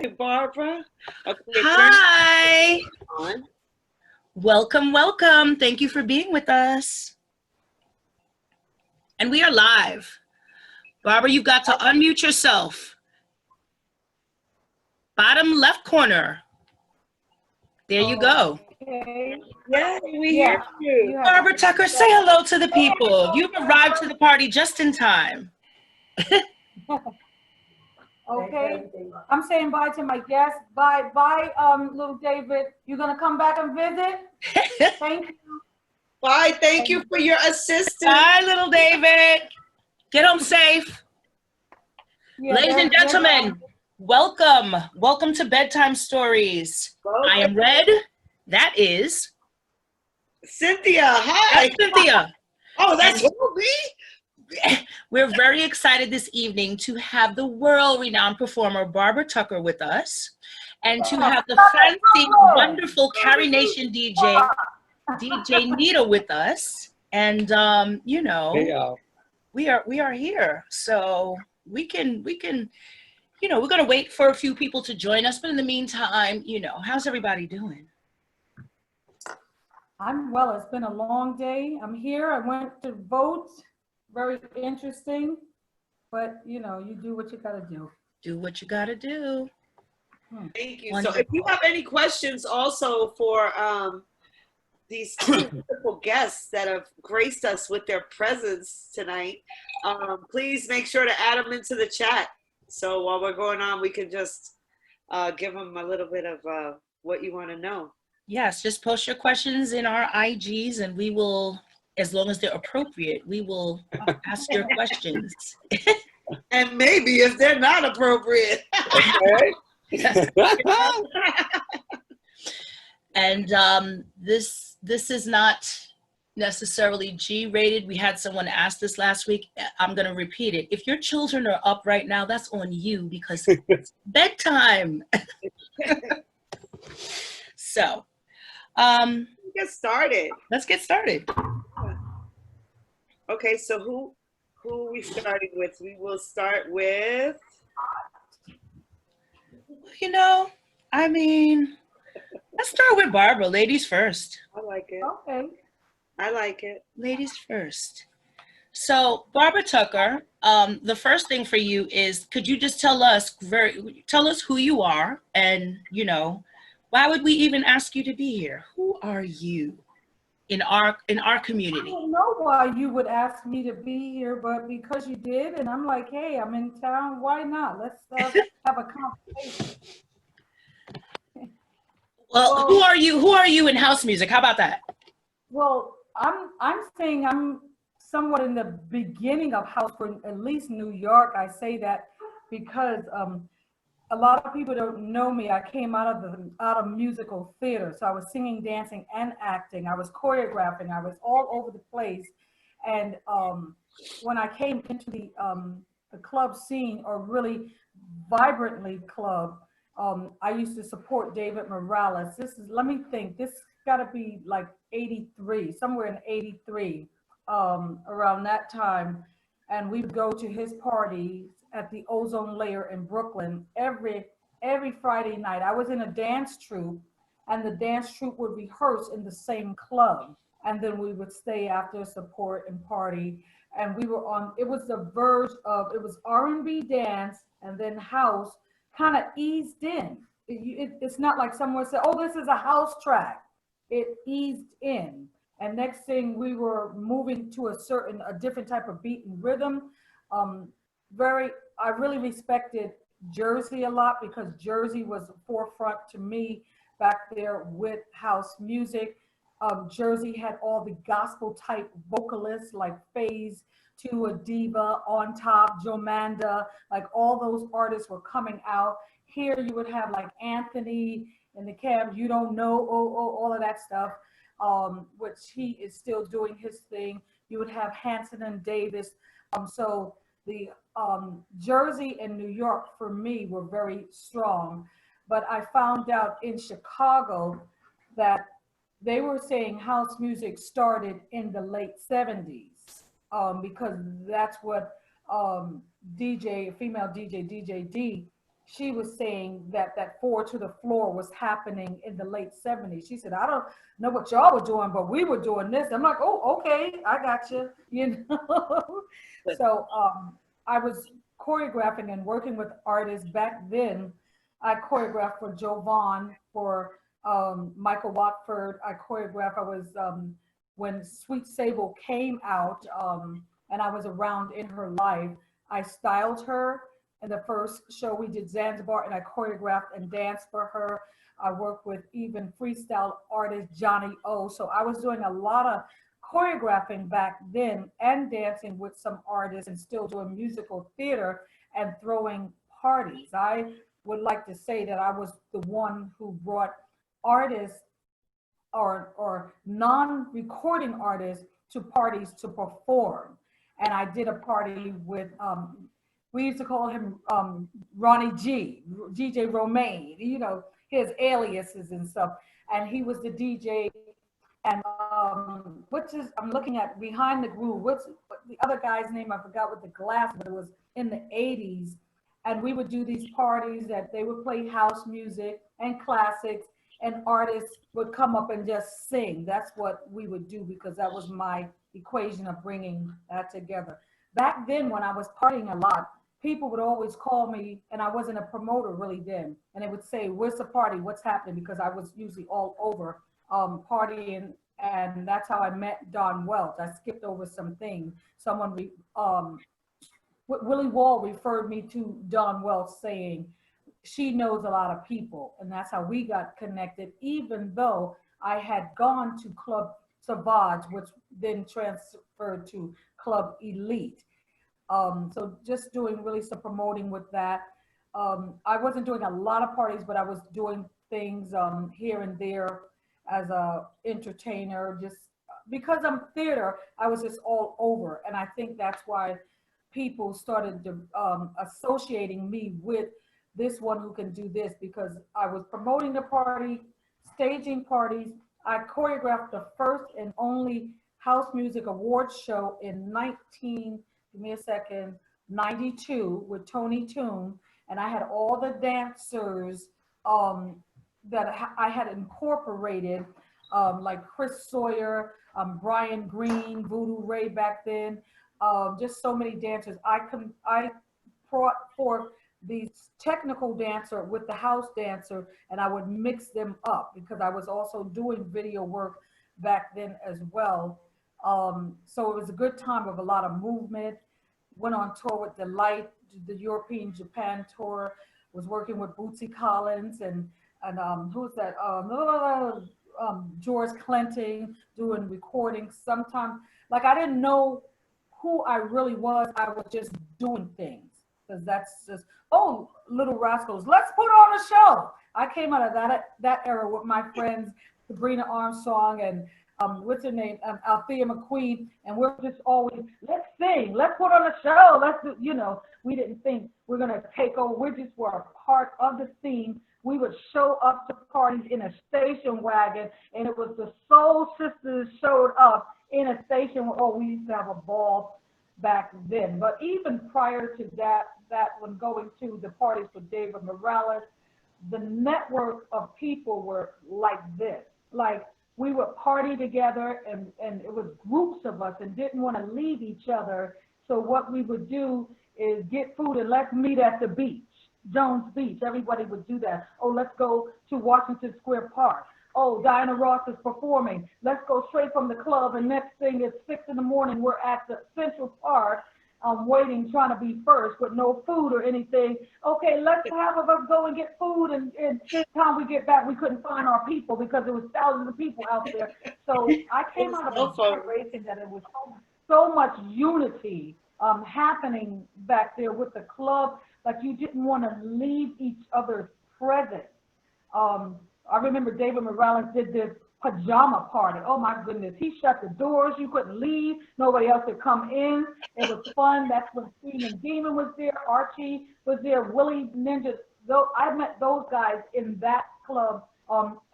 Barbara. Okay, Hi. on. Welcome, welcome. Thank you for being with us. And we are live. Barbara, you've got to unmute yourself. Bottom left corner. There you go. Okay. Yeah, we hear you. Barbara Tucker, say hello to the people. You've arrived to the party just in time. Okay. I'm saying bye to my guests. Bye, little David. You're gonna come back and visit? Thank you. Bye. Thank you for your assistance. Bye, little David. Get home safe. Yeah, Ladies and gentlemen, welcome. Welcome to Bedtime Stories. I am Red. That is Cynthia. Hi. That's Cynthia. Oh, that's me? We're very excited this evening to have the world-renowned performer Barbara Tucker with us, and to have the fancy, wonderful Carrie Nation DJ Nita with us. And you know, we are here, so we can you know, we're gonna wait for a few people to join us, but in the meantime, you know, how's everybody doing? I'm well. It's been a long day. I'm here. I went to vote. Very interesting, but you know, you do what you gotta do. Do what you gotta do. Thank you. Wonderful. So if you have any questions also for these two wonderful guests that have graced us with their presence tonight, please make sure to add them into the chat. So while we're going on, we can just give them a little bit of what you want to know. Yes, just post your questions in our IGs and we will, as long as they're appropriate, we will ask your questions. And maybe if they're not appropriate. And this is not necessarily G-rated. We had someone ask this last week. I'm going to repeat it. If your children are up right now, that's on you because it's bedtime. So, get started. Let's get started. Okay, so who are we starting with? We will start with. You know, I mean, let's start with Barbara. Ladies first. I like it. Okay. I like it. Ladies first. So, Barbara Tucker, the first thing for you is, could you just tell us who you are, and you know, why would we even ask you to be here? Who are you in our community? I don't know why you would ask me to be here, but because you did, and I'm like, hey, I'm in town. Why not? Let's have a conversation. Well, who are you? Who are you in house music? How about that? Well, I'm saying I'm somewhat in the beginning of house, for at least New York. I say that because a lot of people don't know me. I came out of musical theater, so I was singing, dancing, and acting. I was choreographing. I was all over the place. And when I came into the club scene, or really vibrantly club, I used to support David Morales. Let me think. This got to be like 83, somewhere in 83, around that time. And we'd go to his parties at the Ozone Layer in Brooklyn every Friday night. I was in a dance troupe, and the dance troupe would rehearse in the same club. And then we would stay after, support and party. And we were on, it was the verge of, it was R&B dance, and then house kind of eased in. It's not like someone said, oh, this is a house track. It eased in. And next thing, we were moving to a different type of beat and rhythm. I really respected Jersey a lot, because Jersey was the forefront to me back there with house music. Jersey had all the gospel type vocalists like Faze, To a Diva, On Top, Jomanda, like all those artists were coming out. Here you would have like Anthony in the Cab, You Don't Know, all of that stuff, which he is still doing his thing. You would have Hanson and Davis. So the Jersey and New York for me were very strong. But I found out in Chicago that they were saying house music started in the late 70s, because that's what female DJ D she was saying that that Four to the Floor was happening in the late 70s. She said, I don't know what y'all were doing, but we were doing this. I'm like, oh, okay, I got you. You know. So I was choreographing and working with artists back then. I choreographed for Jovan, for Michael Watford. I choreographed. I was when Sweet Sable came out, and I was around in her life. I styled her in the first show we did Zanzibar, and I choreographed and danced for her. I worked with even freestyle artist Johnny O. So I was doing a lot of choreographing back then and dancing with some artists and still doing musical theater and throwing parties. I would like to say that I was the one who brought artists or non-recording artists to parties to perform. And I did a party with we used to call him Ronnie G, DJ Romaine, you know, his aliases and stuff. And he was the DJ. And I'm looking at Behind the Groove. What's the other guy's name? I forgot, with the glasses, but it was in the 80s. And we would do these parties that they would play house music and classics, and artists would come up and just sing. That's what we would do, because that was my equation of bringing that together. Back then, when I was partying a lot, people would always call me, and I wasn't a promoter really then, and they would say, where's the party, what's happening, because I was usually all over partying. And that's how I met Don Welch. I skipped over some things. Willie Wall referred me to Don Welch, saying she knows a lot of people, and that's how we got connected, even though I had gone to Club Savage, which then transferred to Club Elite. So just doing really some promoting with that. I wasn't doing a lot of parties, but I was doing things here and there as a entertainer. Just because I'm theater, I was just all over, and I think that's why people started associating me with this one who can do this, because I was promoting the party, staging parties. I choreographed the first and only House Music Awards show in 92 with Tony Toon, and I had all the dancers that I had incorporated, like Chris Sawyer, Brian Green, Voodoo Ray back then, just so many dancers. I brought forth these technical dancer with the house dancer, and I would mix them up, because I was also doing video work back then as well. So it was a good time of a lot of movement. Went on tour with Delight, the European Japan tour, was working with Bootsy Collins and who's that? George Clinton, doing recordings. Sometimes, like, I didn't know who I really was. I was just doing things, because that's just, oh, Little Rascals, let's put on a show. I came out of that era with my friends, Sabrina Armstrong and what's her name, Althea McQueen, and we're just always, let's sing, let's put on a show, let's do, you know, we didn't think we're gonna take over. We just were a part of the scene. We would show up to parties in a station wagon, and it was the Soul Sisters showed up in a station. Oh, we used to have a ball back then. But even prior to that when going to the parties with David Morales, the network of people were like this. Like, we would party together, and it was groups of us, and didn't want to leave each other. So what we would do is get food and let's meet at the beach, Jones Beach. Everybody would do that. Oh, let's go to Washington Square Park. Oh, Diana Ross is performing. Let's go straight from the club, and next thing is 6 in the morning, we're at the Central Park, waiting, trying to be first with no food or anything. Okay, let's have of us go and get food, and time we get back, we couldn't find our people because there was thousands of people out there. So I came out of a generation that it was so much unity happening back there with the club. Like, you didn't want to leave each other's presence. I remember David Morales did this pajama party. Oh my goodness, he shut the doors. You couldn't leave. Nobody else could come in. It was fun. That's when Steven Demon was there. Archie was there. Willie Ninja. I met those guys in that club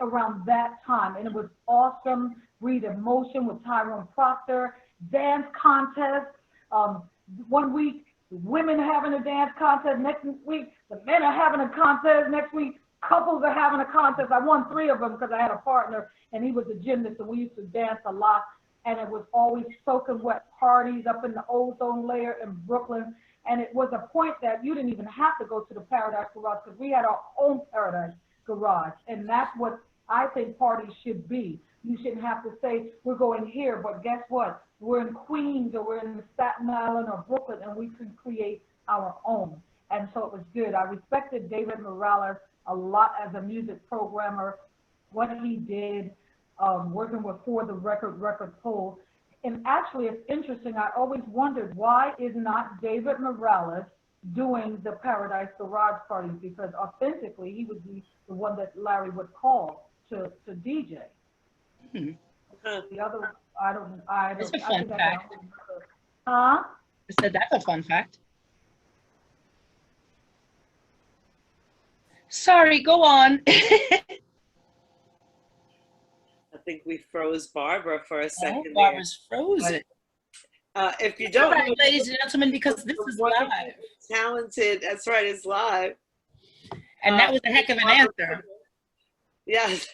around that time, and it was awesome. Breathe Emotion with Tyrone Proctor. Dance contest. 1 week, women having a dance contest. Next week, The men are having a contest next week. Couples are having a contest. I won 3 of them because I had a partner and he was a gymnast and we used to dance a lot. And it was always soaking wet parties up in the ozone layer in Brooklyn. And it was a point that you didn't even have to go to the Paradise Garage because we had our own Paradise Garage. And that's what I think parties should be. You shouldn't have to say, we're going here, but guess what? We're in Queens or we're in Staten Island or Brooklyn and we can create our own. And so it was good. I respected David Morales a lot as a music programmer, what he did, working with For the Record Pool. And actually, it's interesting. I always wondered, why is not David Morales doing the Paradise Garage parties? Because authentically, he would be the one that Larry would call to DJ. Hmm. The other, That's a fun fact. Huh? I said that's a fun fact. Sorry, go on. I think we froze Barbara for a second there. Barbara's frozen. If you don't know, ladies and gentlemen, because this is live. Talented, that's right, it's live. And that was a heck of an answer. Yes.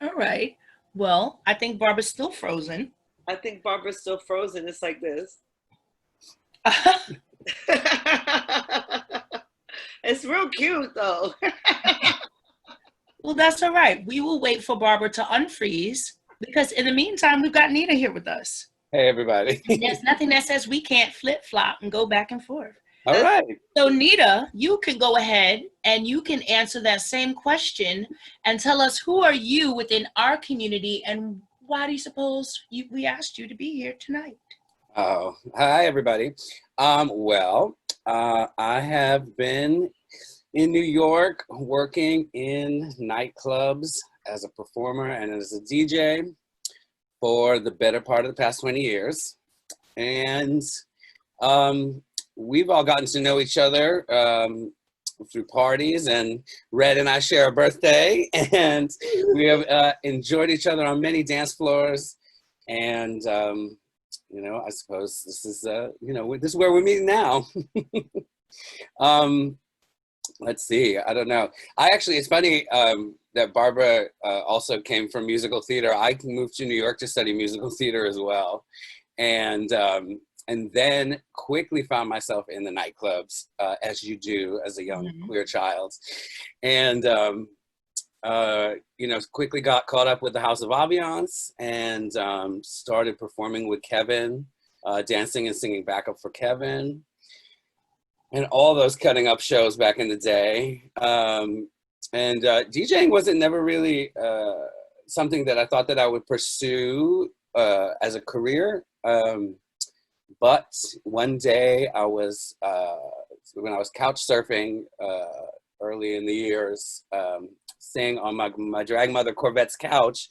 All right. Well, I think Barbara's still frozen. I think Barbara's still frozen. It's like this. It's real cute though. Well, that's all right. We will wait for Barbara to unfreeze because in the meantime, we've got Nita here with us. Hey, everybody. There's nothing that says we can't flip-flop and go back and forth. All right. So Nita, you can go ahead and you can answer that same question and tell us who are you within our community and why do you suppose we asked you to be here tonight? Oh, hi, everybody. I have been in New York working in nightclubs as a performer and as a DJ for the better part of the past 20 years. And we've all gotten to know each other through parties, and Red and I share a birthday, and we have enjoyed each other on many dance floors. And, you know, I suppose this is, you know, this is where we're meeting now. Let's see, I don't know. It's funny that Barbara also came from musical theater. I moved to New York to study musical theater as well. And then quickly found myself in the nightclubs, as you do as a young queer child. And, you know, quickly got caught up with the House of Aviance and started performing with Kevin, dancing and singing backup for Kevin. And all those cutting up shows back in the day. DJing wasn't never really something that I thought that I would pursue as a career. But one day I was, when I was couch surfing early in the years, staying on my drag mother Corvette's couch,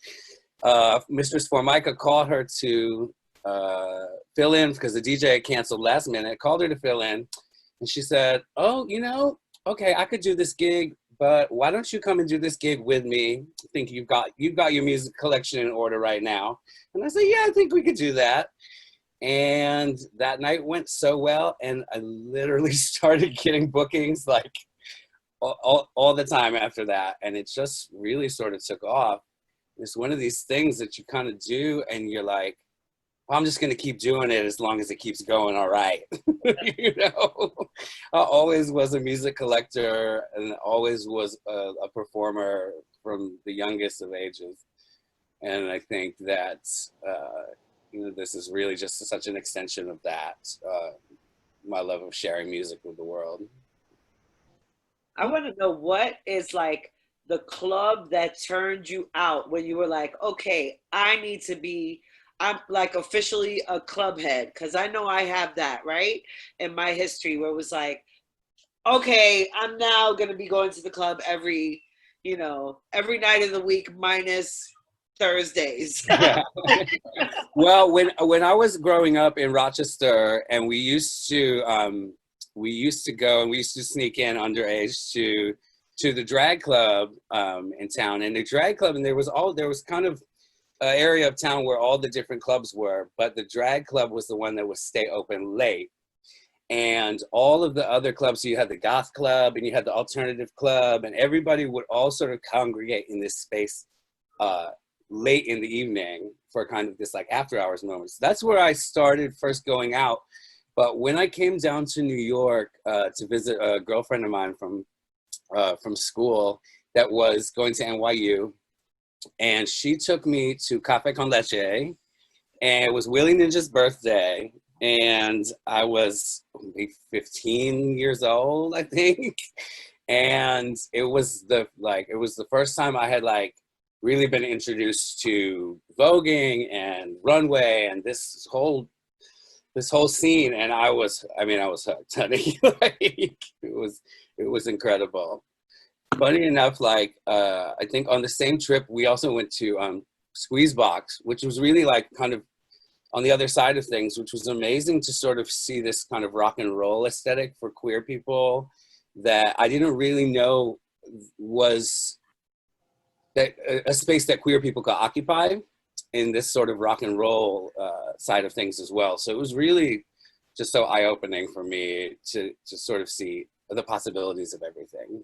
Mistress Formica called her to fill in because the DJ had canceled last minute, called her to fill in. And she said, oh, you know, okay, I could do this gig, but why don't you come and do this gig with me? I think you've got your music collection in order right now. And I said, yeah, I think we could do that. And that night went so well, and I literally started getting bookings like all the time after that. And it just really sort of took off. It's one of these things that you kind of do, and you're like, well, I'm just going to keep doing it as long as it keeps going all right. You know, I always was a music collector and always was a performer from the youngest of ages. And I think that, you know, this is really just such an extension of that, my love of sharing music with the world. I want to know what is like the club that turned you out when you were like, okay, I'm like officially a club head, because I know I have that, right? In my history where it was like, okay, I'm now going to be going to the club every night of the week minus Thursdays. Yeah. Well, when I was growing up in Rochester, and we used to go and we used to sneak in underage to the drag club in town, and the drag club, and there was kind of an area of town where all the different clubs were, but the drag club was the one that would stay open late. and all of the other clubs. So you had the goth club and you had the alternative club, and everybody would all sort of congregate in this space late in the evening for kind of this like after hours moments. That's where I started first going out. But when I came down to New York to visit a girlfriend of mine from school that was going to NYU, and she took me to Café con Leche, and it was Willie Ninja's birthday, and I was maybe 15 years old, I think. And it was the first time I had like really been introduced to voguing and runway and this whole scene, and I was hooked, honey. Like, it was incredible. Funny enough, like I think on the same trip we also went to Squeezebox, which was really like kind of on the other side of things, which was amazing to sort of see this kind of rock and roll aesthetic for queer people that I didn't really know was that a space that queer people could occupy in this sort of rock and roll side of things as well. So it was really just so eye-opening for me to sort of see the possibilities of everything.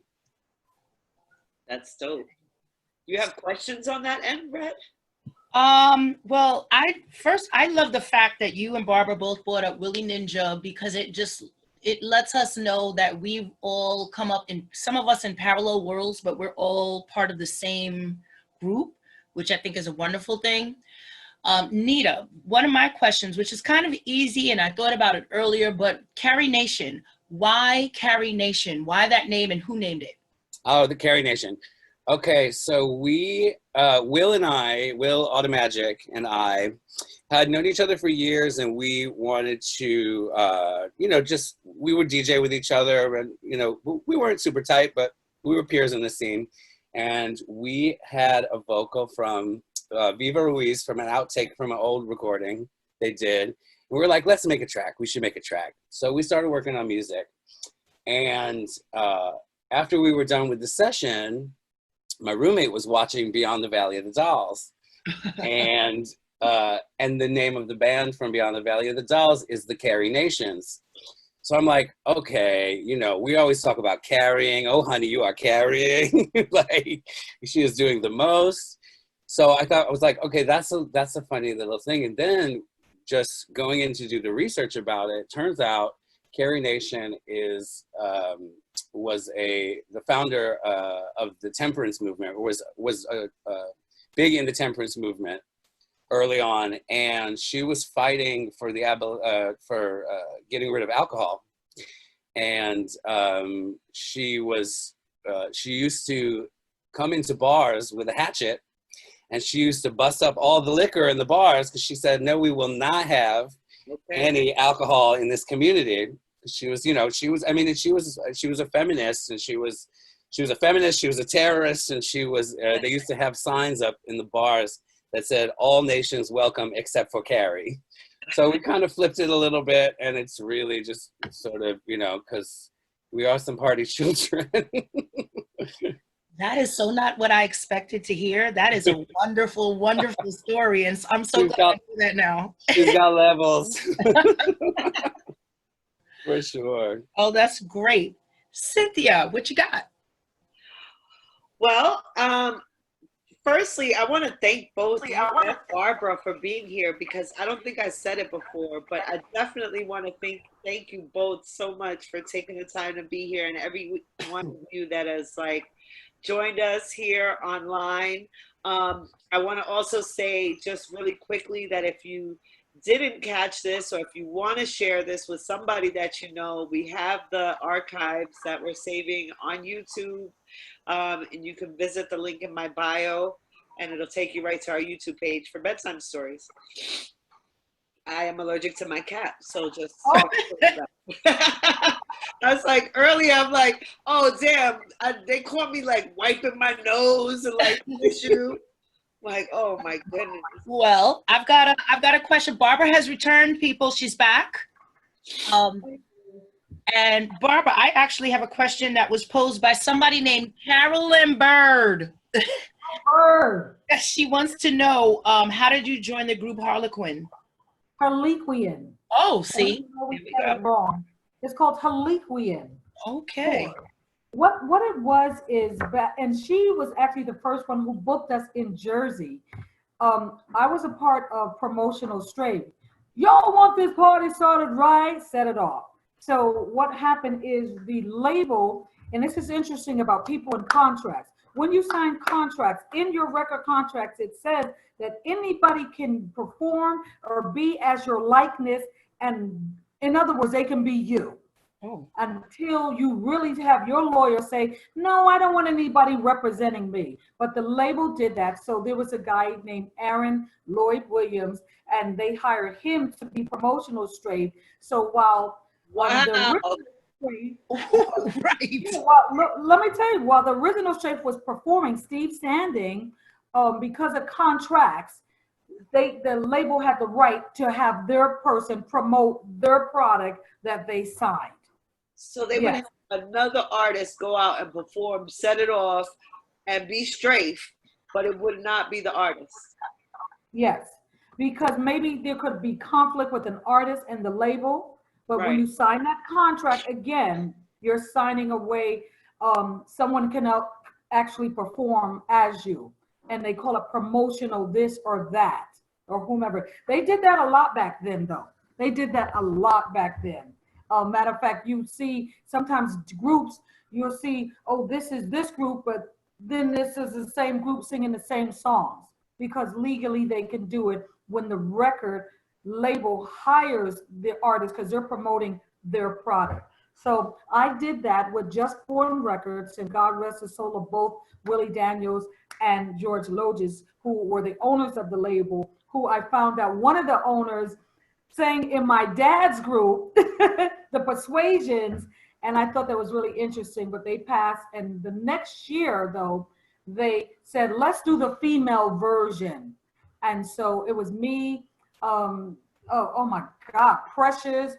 That's dope. You have questions on that end, Brett? Well, I love the fact that you and Barbara both brought up Willie Ninja, because it lets us know that we've all come up in, some of us in parallel worlds, but we're all part of the same group, which I think is a wonderful thing. Nita, one of my questions, which is kind of easy, and I thought about it earlier, but Carrie Nation, why Carrie Nation? Why that name, and who named it? Oh, the Carrie Nation. Okay, so we, Will Automagic and I had known each other for years, and we wanted to, we would DJ with each other, and, we weren't super tight, but we were peers in the scene. And we had a vocal from Viva Ruiz from an outtake from an old recording they did. And we were like, let's make a track. We should make a track. So we started working on music. And after we were done with the session, my roommate was watching Beyond the Valley of the Dolls. And the name of the band from Beyond the Valley of the Dolls is the Carrie Nations. So I'm like, okay, we always talk about carrying. Oh, honey, you are carrying. Like, she is doing the most. So I was like, okay, that's a funny little thing. And then just going in to do the research about it, turns out Carrie Nation was the founder of the temperance movement, was big in the temperance movement early on, and she was fighting for getting rid of alcohol. And she used to come into bars with a hatchet, and she used to bust up all the liquor in the bars because she said, no, we will not have any alcohol in this community. She was a feminist, and she was a feminist, she was a terrorist, and they used to have signs up in the bars that said, all nations welcome except for Carrie. So we kind of flipped it a little bit, and it's really just sort of, because we are some party children. That is so not what I expected to hear. That is a wonderful, wonderful story, and I'm so glad to hear that now. She's got levels. For sure. Oh, that's great. Cynthia, what you got? Well, firstly, I want to thank both you and Barbara for being here, because I don't think I said it before, but I definitely want to thank you both so much for taking the time to be here, and every one of you that has joined us here online. I want to also say just really quickly that if you didn't catch this, or if you want to share this with somebody that you know, we have the archives that we're saving on YouTube, and you can visit the link in my bio, and it'll take you right to our YouTube page for bedtime stories. I am allergic to my cat, so just I was like, earlier, I'm like, oh damn, they caught me wiping my nose and tissue. Like, oh my goodness. Well, I've got a question. Barbara has returned, people. She's back. And Barbara, I actually have a question that was posed by somebody named Carolyn Bird. She wants to know, how did you join the group Harlequin? Harlequin. Oh, see. We got it wrong. It's called Haliquian. Okay. What it was is that, and she was actually the first one who booked us in Jersey. I was a part of promotional straight. Y'all want this party started right? Set it off. So what happened is the label, and this is interesting about people in contracts. When you sign contracts, in your record contracts, it says that anybody can perform or be as your likeness, and in other words, they can be you Oh. until you really have your lawyer say, no, I don't want anybody representing me. But the label did that. So there was a guy named Aaron Lloyd Williams, and they hired him to be promotional straight. So while the Wow. original straight, Right. let me tell you, while the original straight was performing, Steve Sanding, because of contracts, the label had the right to have their person promote their product that they signed. So they would Yes. have another artist go out and perform, set it off, and be strafe, but it would not be the artist. Yes, because maybe there could be conflict with an artist and the label, but when Right. you sign that contract, again, you're signing away, someone can actually perform as you, and they call it promotional this or that, or whomever. They did that a lot back then, though. They did that a lot back then. Matter of fact, you see sometimes groups, you'll see, oh, this is this group, but then this is the same group singing the same songs, because legally they can do it when the record label hires the artist because they're promoting their product. So I did that with Just Born Records, and God rest the soul of both Willie Daniels and George Loges, who were the owners of the label, who I found out one of the owners sang in my dad's group, the Persuasions, and I thought that was really interesting, but they passed. And the next year, though, they said, let's do the female version. And so it was me, oh my God, Precious,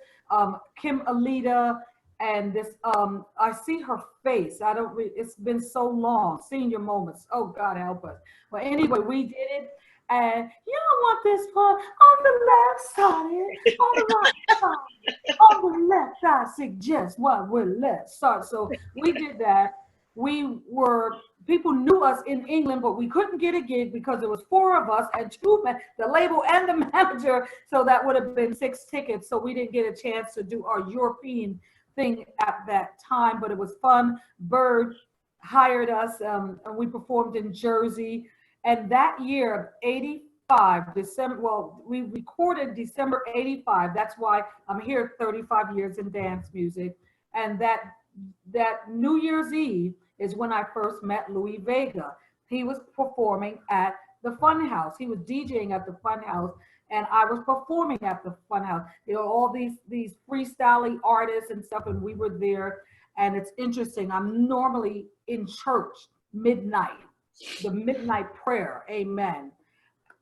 Kim Alita, and this, I see her face. It's been so long, senior moments. Oh God, help us. But anyway, we did it. And you don't want this part on the left side, on the right side, on the left, I suggest what we're let's start. So we did that. People knew us in England, but we couldn't get a gig because there was 4 of us and 2 men, the label and the manager. So that would have been 6 tickets. So we didn't get a chance to do our European thing at that time, but it was fun. Bird hired us, and we performed in Jersey. And that year, 85, December, well, we recorded December 85. That's why I'm here 35 years in dance music. And that New Year's Eve is when I first met Louis Vega. He was performing at the Funhouse. He was DJing at the Funhouse, and I was performing at the Funhouse. You know, all these freestyling artists and stuff, and we were there. And it's interesting. I'm normally in church midnight. The midnight prayer, amen.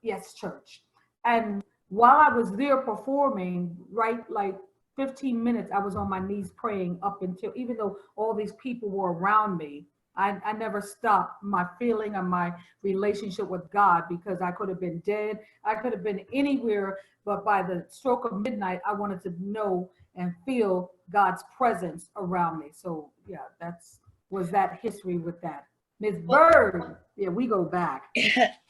Yes, church. And while I was there performing, right, like 15 minutes, I was on my knees praying up until, even though all these people were around me, I never stopped my feeling and my relationship with God, because I could have been dead. I could have been anywhere, but by the stroke of midnight, I wanted to know and feel God's presence around me. So yeah, was that history with that. Miss Bird, yeah, we go back.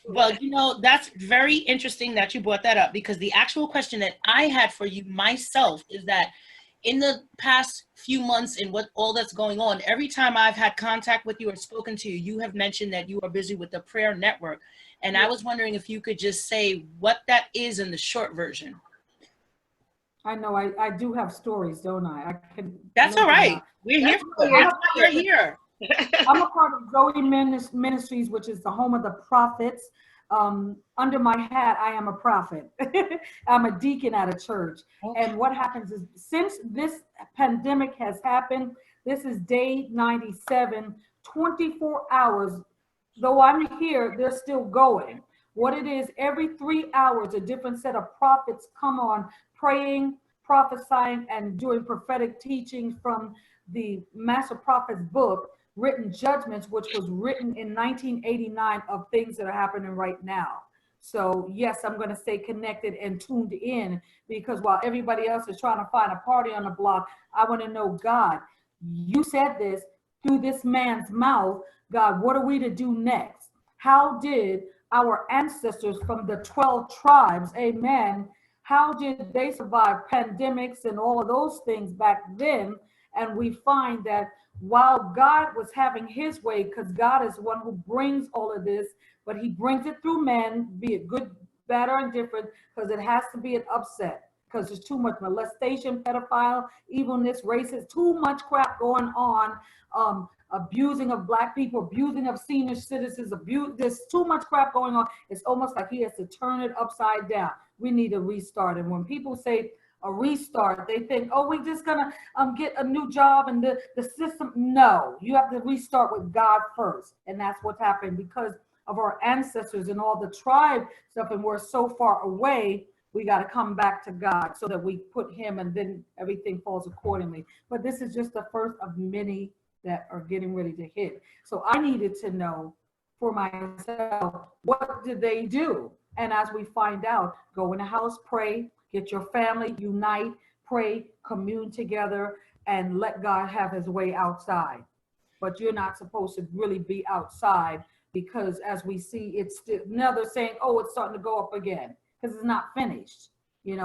Well, you know, that's very interesting that you brought that up, because the actual question that I had for you myself is that in the past few months and what all that's going on, every time I've had contact with you or spoken to you, you have mentioned that you are busy with the prayer network. And I was wondering if you could just say what that is in the short version. I know I do have stories, don't I? That's all right. We're here for it. That's why you're here. I'm a part of Zoe Ministries, which is the home of the prophets. Under my hat, I am a prophet. I'm a deacon at a church. Okay. And what happens is, since this pandemic has happened, this is day 97, 24 hours. Though I'm here, they're still going. What it is, every 3 hours, a different set of prophets come on, praying, prophesying, and doing prophetic teachings from the Master Prophet's book, Written Judgments, which was written in 1989, of things that are happening right now. So yes, I'm going to stay connected and tuned in, because while everybody else is trying to find a party on the block, I want to know, God, you said this through this man's mouth. God, what are we to do next? How did our ancestors from the 12 tribes, amen, how did they survive pandemics and all of those things back then? And we find that while God was having his way, because God is the one who brings all of this, but he brings it through men, be it good, bad, or indifferent, because it has to be an upset, because there's too much molestation, pedophile, evilness, racist, too much crap going on, abusing of black people, abusing of senior citizens, there's too much crap going on. It's almost like he has to turn it upside down. We need a restart. And when people say a restart, they think, oh, we're just gonna get a new job and the system. No, you have to restart with God first. And that's what's happened because of our ancestors and all the tribe stuff, and we're so far away. We got to come back to God so that we put him, and then everything falls accordingly. But this is just the first of many that are getting ready to hit. So I needed to know for myself, what did they do? And as we find out, go in the house, pray, get your family, unite, pray, commune together, and let God have his way outside. But you're not supposed to really be outside, because as we see, it's still, now they're saying, oh, it's starting to go up again because it's not finished,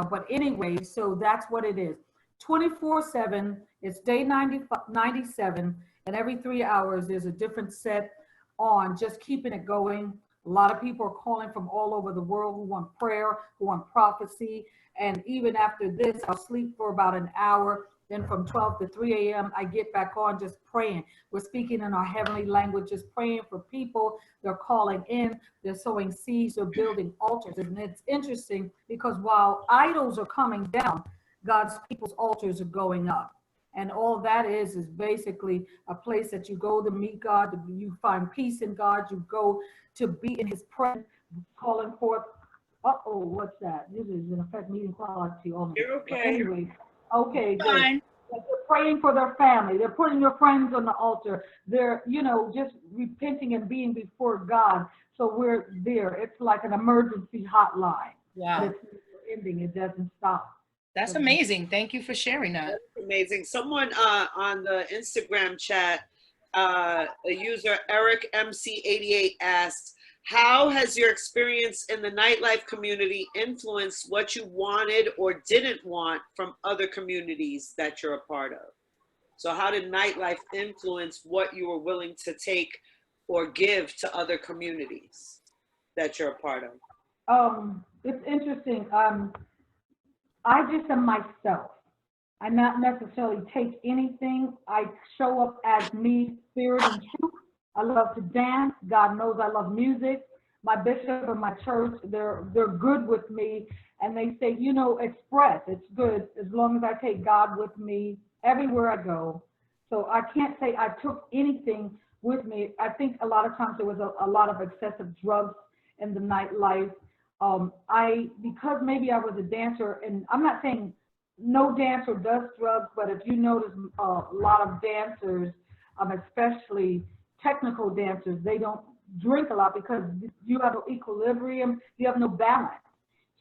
But anyway, so that's what it is. 24/7, it's day 97, and every 3 hours there's a different set on, just keeping it going. A lot of people are calling from all over the world who want prayer, who want prophecy. And even after this, I'll sleep for about an hour. Then from 12 to 3 a.m., I get back on just praying. We're speaking in our heavenly language, just praying for people. They're calling in, they're sowing seeds, they're building altars. And it's interesting because while idols are coming down, God's people's altars are going up. And all that is basically a place that you go to meet God, you find peace in God, you go to be in his presence, calling forth. Uh-oh, what's that? This is in effect meeting quality only. You're okay. But anyway, okay, good. Fine. They're praying for their family. They're putting their friends on the altar. They're, just repenting and being before God. So we're there. It's like an emergency hotline. Wow. But it's ending. It doesn't stop. That's amazing. Thank you for sharing that. That's amazing. Someone on the Instagram chat, a user Eric MC88 asked, how has your experience in the nightlife community influenced what you wanted or didn't want from other communities that you're a part of? So how did nightlife influence what you were willing to take or give to other communities that you're a part of? It's interesting. I just am myself. I not necessarily take anything. I show up as me, spirit and truth. I love to dance. God knows I love music. My bishop and my church, they're good with me. And they say, express. It's good as long as I take God with me everywhere I go. So I can't say I took anything with me. I think a lot of times there was a lot of excessive drugs in the nightlife. Because maybe I was a dancer, and I'm not saying no dancer does drugs, but if you notice a lot of dancers, especially technical dancers, they don't drink a lot because you have no equilibrium, you have no balance.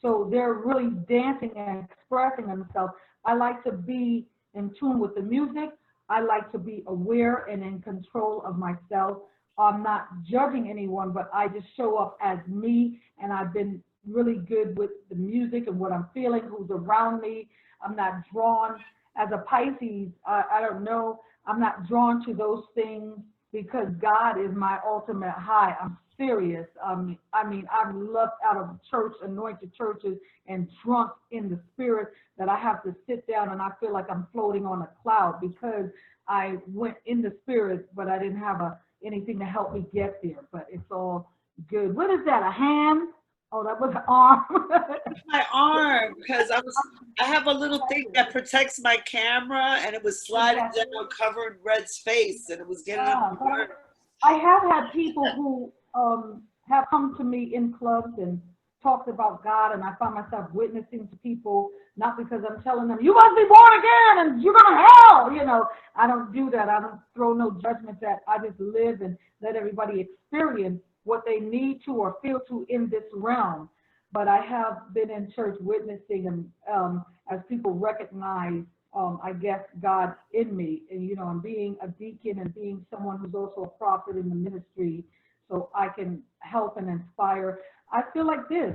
So they're really dancing and expressing themselves. I like to be in tune with the music. I like to be aware and in control of myself. I'm not judging anyone, but I just show up as me, and I've been really good with the music and what I'm feeling, who's around me. I'm not drawn, as a Pisces, I don't know, I'm not drawn to those things because God is my ultimate high. I'm serious. I've left out of church, anointed churches, and drunk in the spirit that I have to sit down and I feel like I'm floating on a cloud because I went in the spirit, but I didn't have anything to help me get there. But it's all good. What is that? A hand? Oh, that was an arm. My arm, because I have a little thing that protects my camera, and it was sliding down, covering Red's face, and it was getting on the nerve. I have had people who have come to me in clubs and talked about God, and I find myself witnessing to people, not because I'm telling them, you must be born again and you're going to hell, I don't do that. I don't throw no judgments at. I just live and let everybody experience what they need to or feel to in this realm. But I have been in church witnessing and as people recognize, I guess, God in me, and and being a deacon and being someone who's also a prophet in the ministry, so I can help and inspire. I feel like this,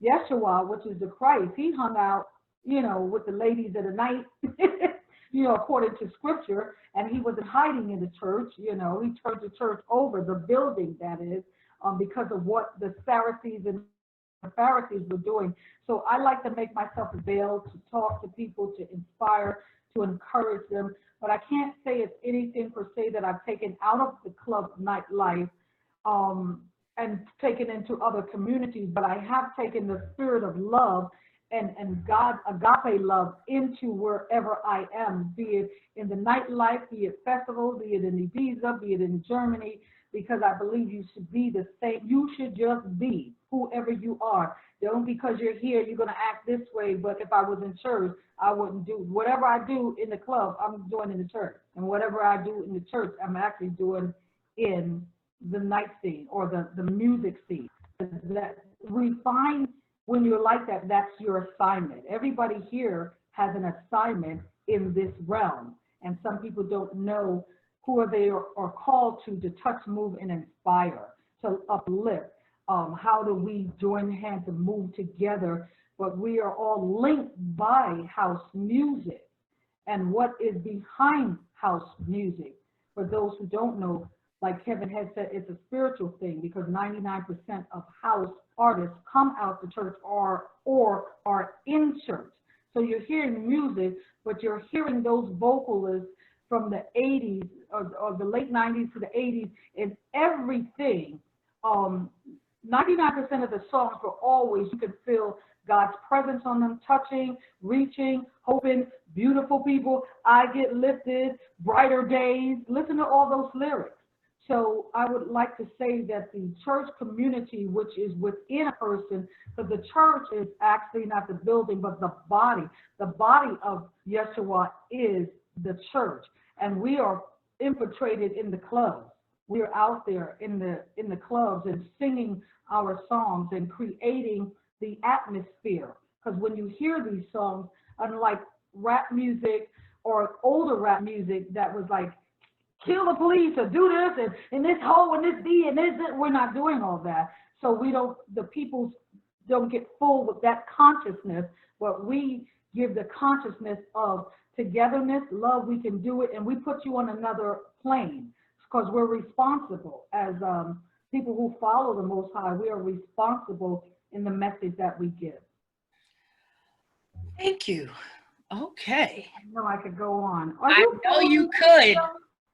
Yeshua, which is the Christ, he hung out, with the ladies of the night, according to scripture, and he wasn't hiding in the church, he turned the church over, the building that is, because of what the Pharisees were doing. So I like to make myself available to talk to people, to inspire, to encourage them. But I can't say it's anything per se that I've taken out of the club nightlife and taken into other communities. But I have taken the spirit of love and God, agape love, into wherever I am, be it in the nightlife, be it festivals, be it in Ibiza, be it in Germany, because I believe you should be the same. You should just be whoever you are. Don't because you're here, you're going to act this way. But if I was in church, I wouldn't do whatever I do in the club, I'm doing in the church. And whatever I do in the church, I'm actually doing in the night scene or the music scene. That we find when you're like that, that's your assignment. Everybody here has an assignment in this realm. And some people don't know who they are called to touch, move, and inspire, to uplift. How do we join hands and move together? But we are all linked by house music and what is behind house music. For those who don't know, like Kevin had said, it's a spiritual thing because 99% of house artists come out to church or are in church. So you're hearing music, but you're hearing those vocalists from the 80s or the late 90s to the 80s and everything. 99% of the songs were always, you could feel God's presence on them, touching, reaching, hoping, beautiful people, I get lifted, brighter days. Listen to all those lyrics. So I would like to say that the church community, which is within a person, because the church is actually not the building, but the body. The body of Yeshua is the church. And we are infiltrated in the clubs. We are out there in the clubs and singing our songs and creating the atmosphere. Because when you hear these songs, unlike rap music or older rap music that was like, kill the police or do this and this hole and this D and this, we're not doing all that. So the people don't get full with that consciousness, but we give the consciousness of togetherness, love, we can do it, and we put you on another plane because we're responsible as people who follow the Most High. We are responsible in the message that we give. Thank you. Okay. I know I could go on. I know you could.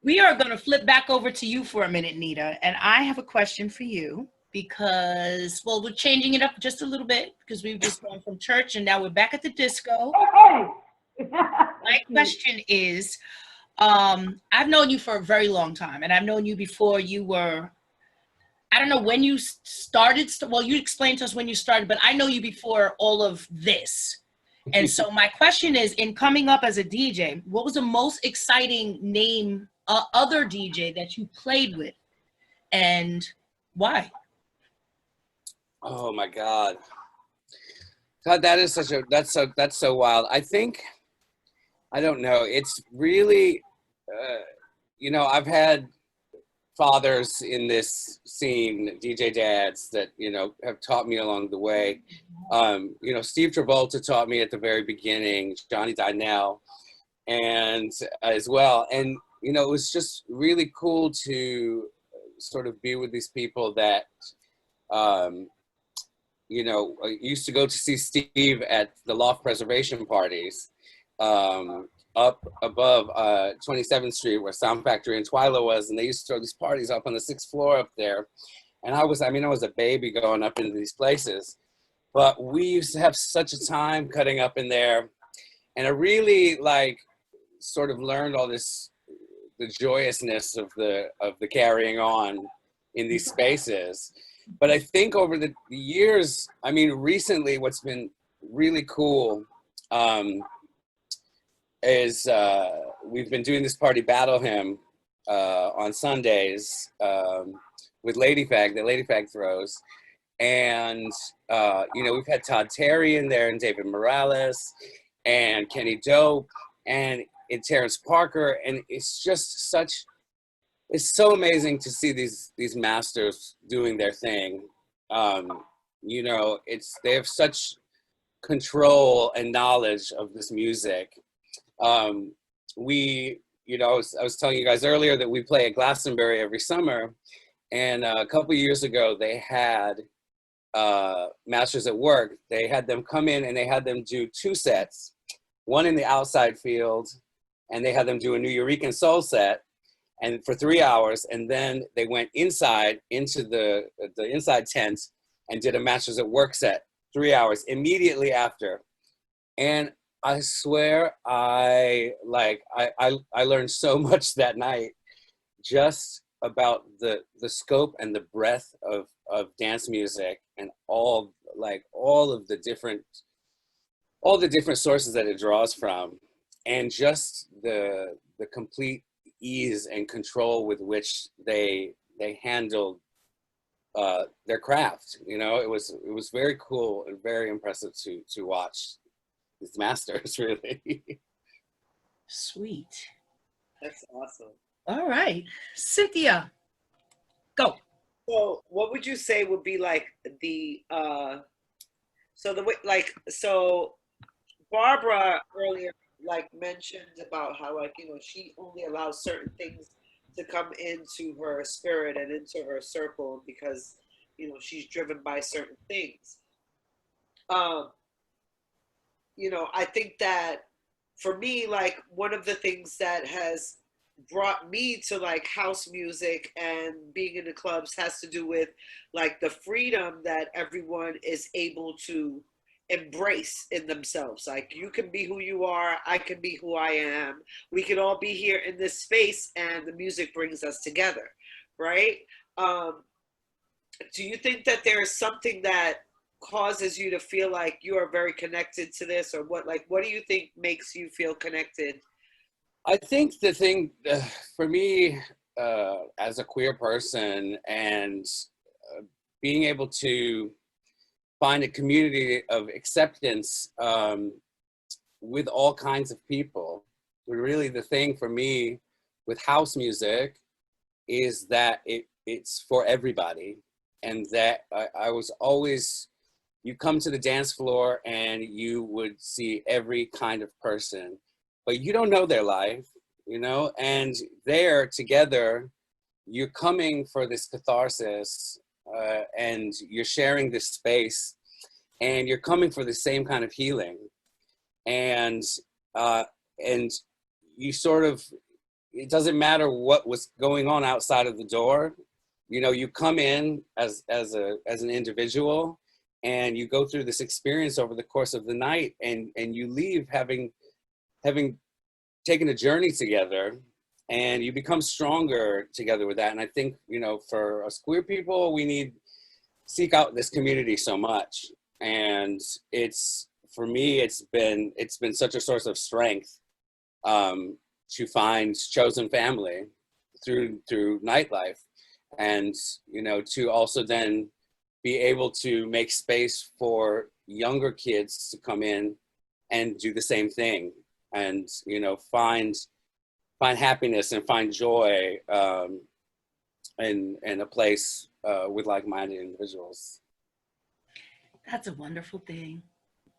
We are going to flip back over to you for a minute, Nita, and I have a question for you because, well, we're changing it up just a little bit because we've just gone from church and now we're back at the disco. Hey! My question is, I've known you for a very long time, and I've known you before you were, I don't know when you started, well, you explained to us when you started, but I know you before all of this. And so my question is, in coming up as a DJ, what was the most exciting name, other DJ that you played with, and why? Oh my God. God, that is that's so wild. I don't know. It's really, I've had fathers in this scene, DJ dads, that, have taught me along the way. Steve Travolta taught me at the very beginning, Johnny Dynell, and as well. And, it was just really cool to sort of be with these people that, I used to go to see Steve at the loft preservation parties up above 27th Street where Sound Factory and Twyla was, and they used to throw these parties up on the 6th floor up there. And I was a baby going up into these places, but we used to have such a time cutting up in there. And I really sort of learned all this, the joyousness of the carrying on in these spaces. But I think over the years, recently what's been really cool is we've been doing this party battle hymn on Sundays with Lady Fag, the Lady Fag throws. And, you know, we've had Todd Terry in there and David Morales and Kenny Dope and Terrence Parker. And it's just such, it's so amazing to see these masters doing their thing. You know, they have such control and knowledge of this music. You know, I was telling you guys earlier that we play at Glastonbury every summer. And a couple of years ago, they had Masters at Work. They had them come in and they had them do 2 sets, one in the outside field, and they had them do a New Eurekan Soul set, and for 3 hours, and then they went inside into the inside tent and did a Masters at Work set, 3 hours immediately after. And I swear I learned so much that night, just about the scope and the breadth of dance music and all of the different sources that it draws from, and just the complete ease and control with which they handled their craft. You know, it was very cool and very impressive to watch these masters, really. Sweet. That's awesome. All right, Cynthia, go. So what would you say would be like the so the way so Barbara earlier mentioned about how she only allows certain things to come into her spirit and into her circle because she's driven by certain things. I think that for me, one of the things that has brought me to house music and being in the clubs has to do with the freedom that everyone is able to embrace in themselves. You can be who you are, I can be who I am, we can all be here in this space and the music brings us together, right? Do you think that there is something that causes you to feel like you are very connected to this, or what do you think makes you feel connected? I think the thing for me as a queer person and being able to find a community of acceptance with all kinds of people, really the thing for me with house music is that it's for everybody, and that I was always, you come to the dance floor and you would see every kind of person, but you don't know their life, and there together, you're coming for this catharsis and you're sharing this space and you're coming for the same kind of healing. And you sort of, it doesn't matter what was going on outside of the door, you come in as an individual and you go through this experience over the course of the night, and you leave having taken a journey together, and you become stronger together with that. And I think, for us queer people, we seek out this community so much. And for me, it's been such a source of strength to find chosen family through nightlife, and, to also then be able to make space for younger kids to come in and do the same thing, and find happiness and find joy in a place with like-minded individuals. That's a wonderful thing.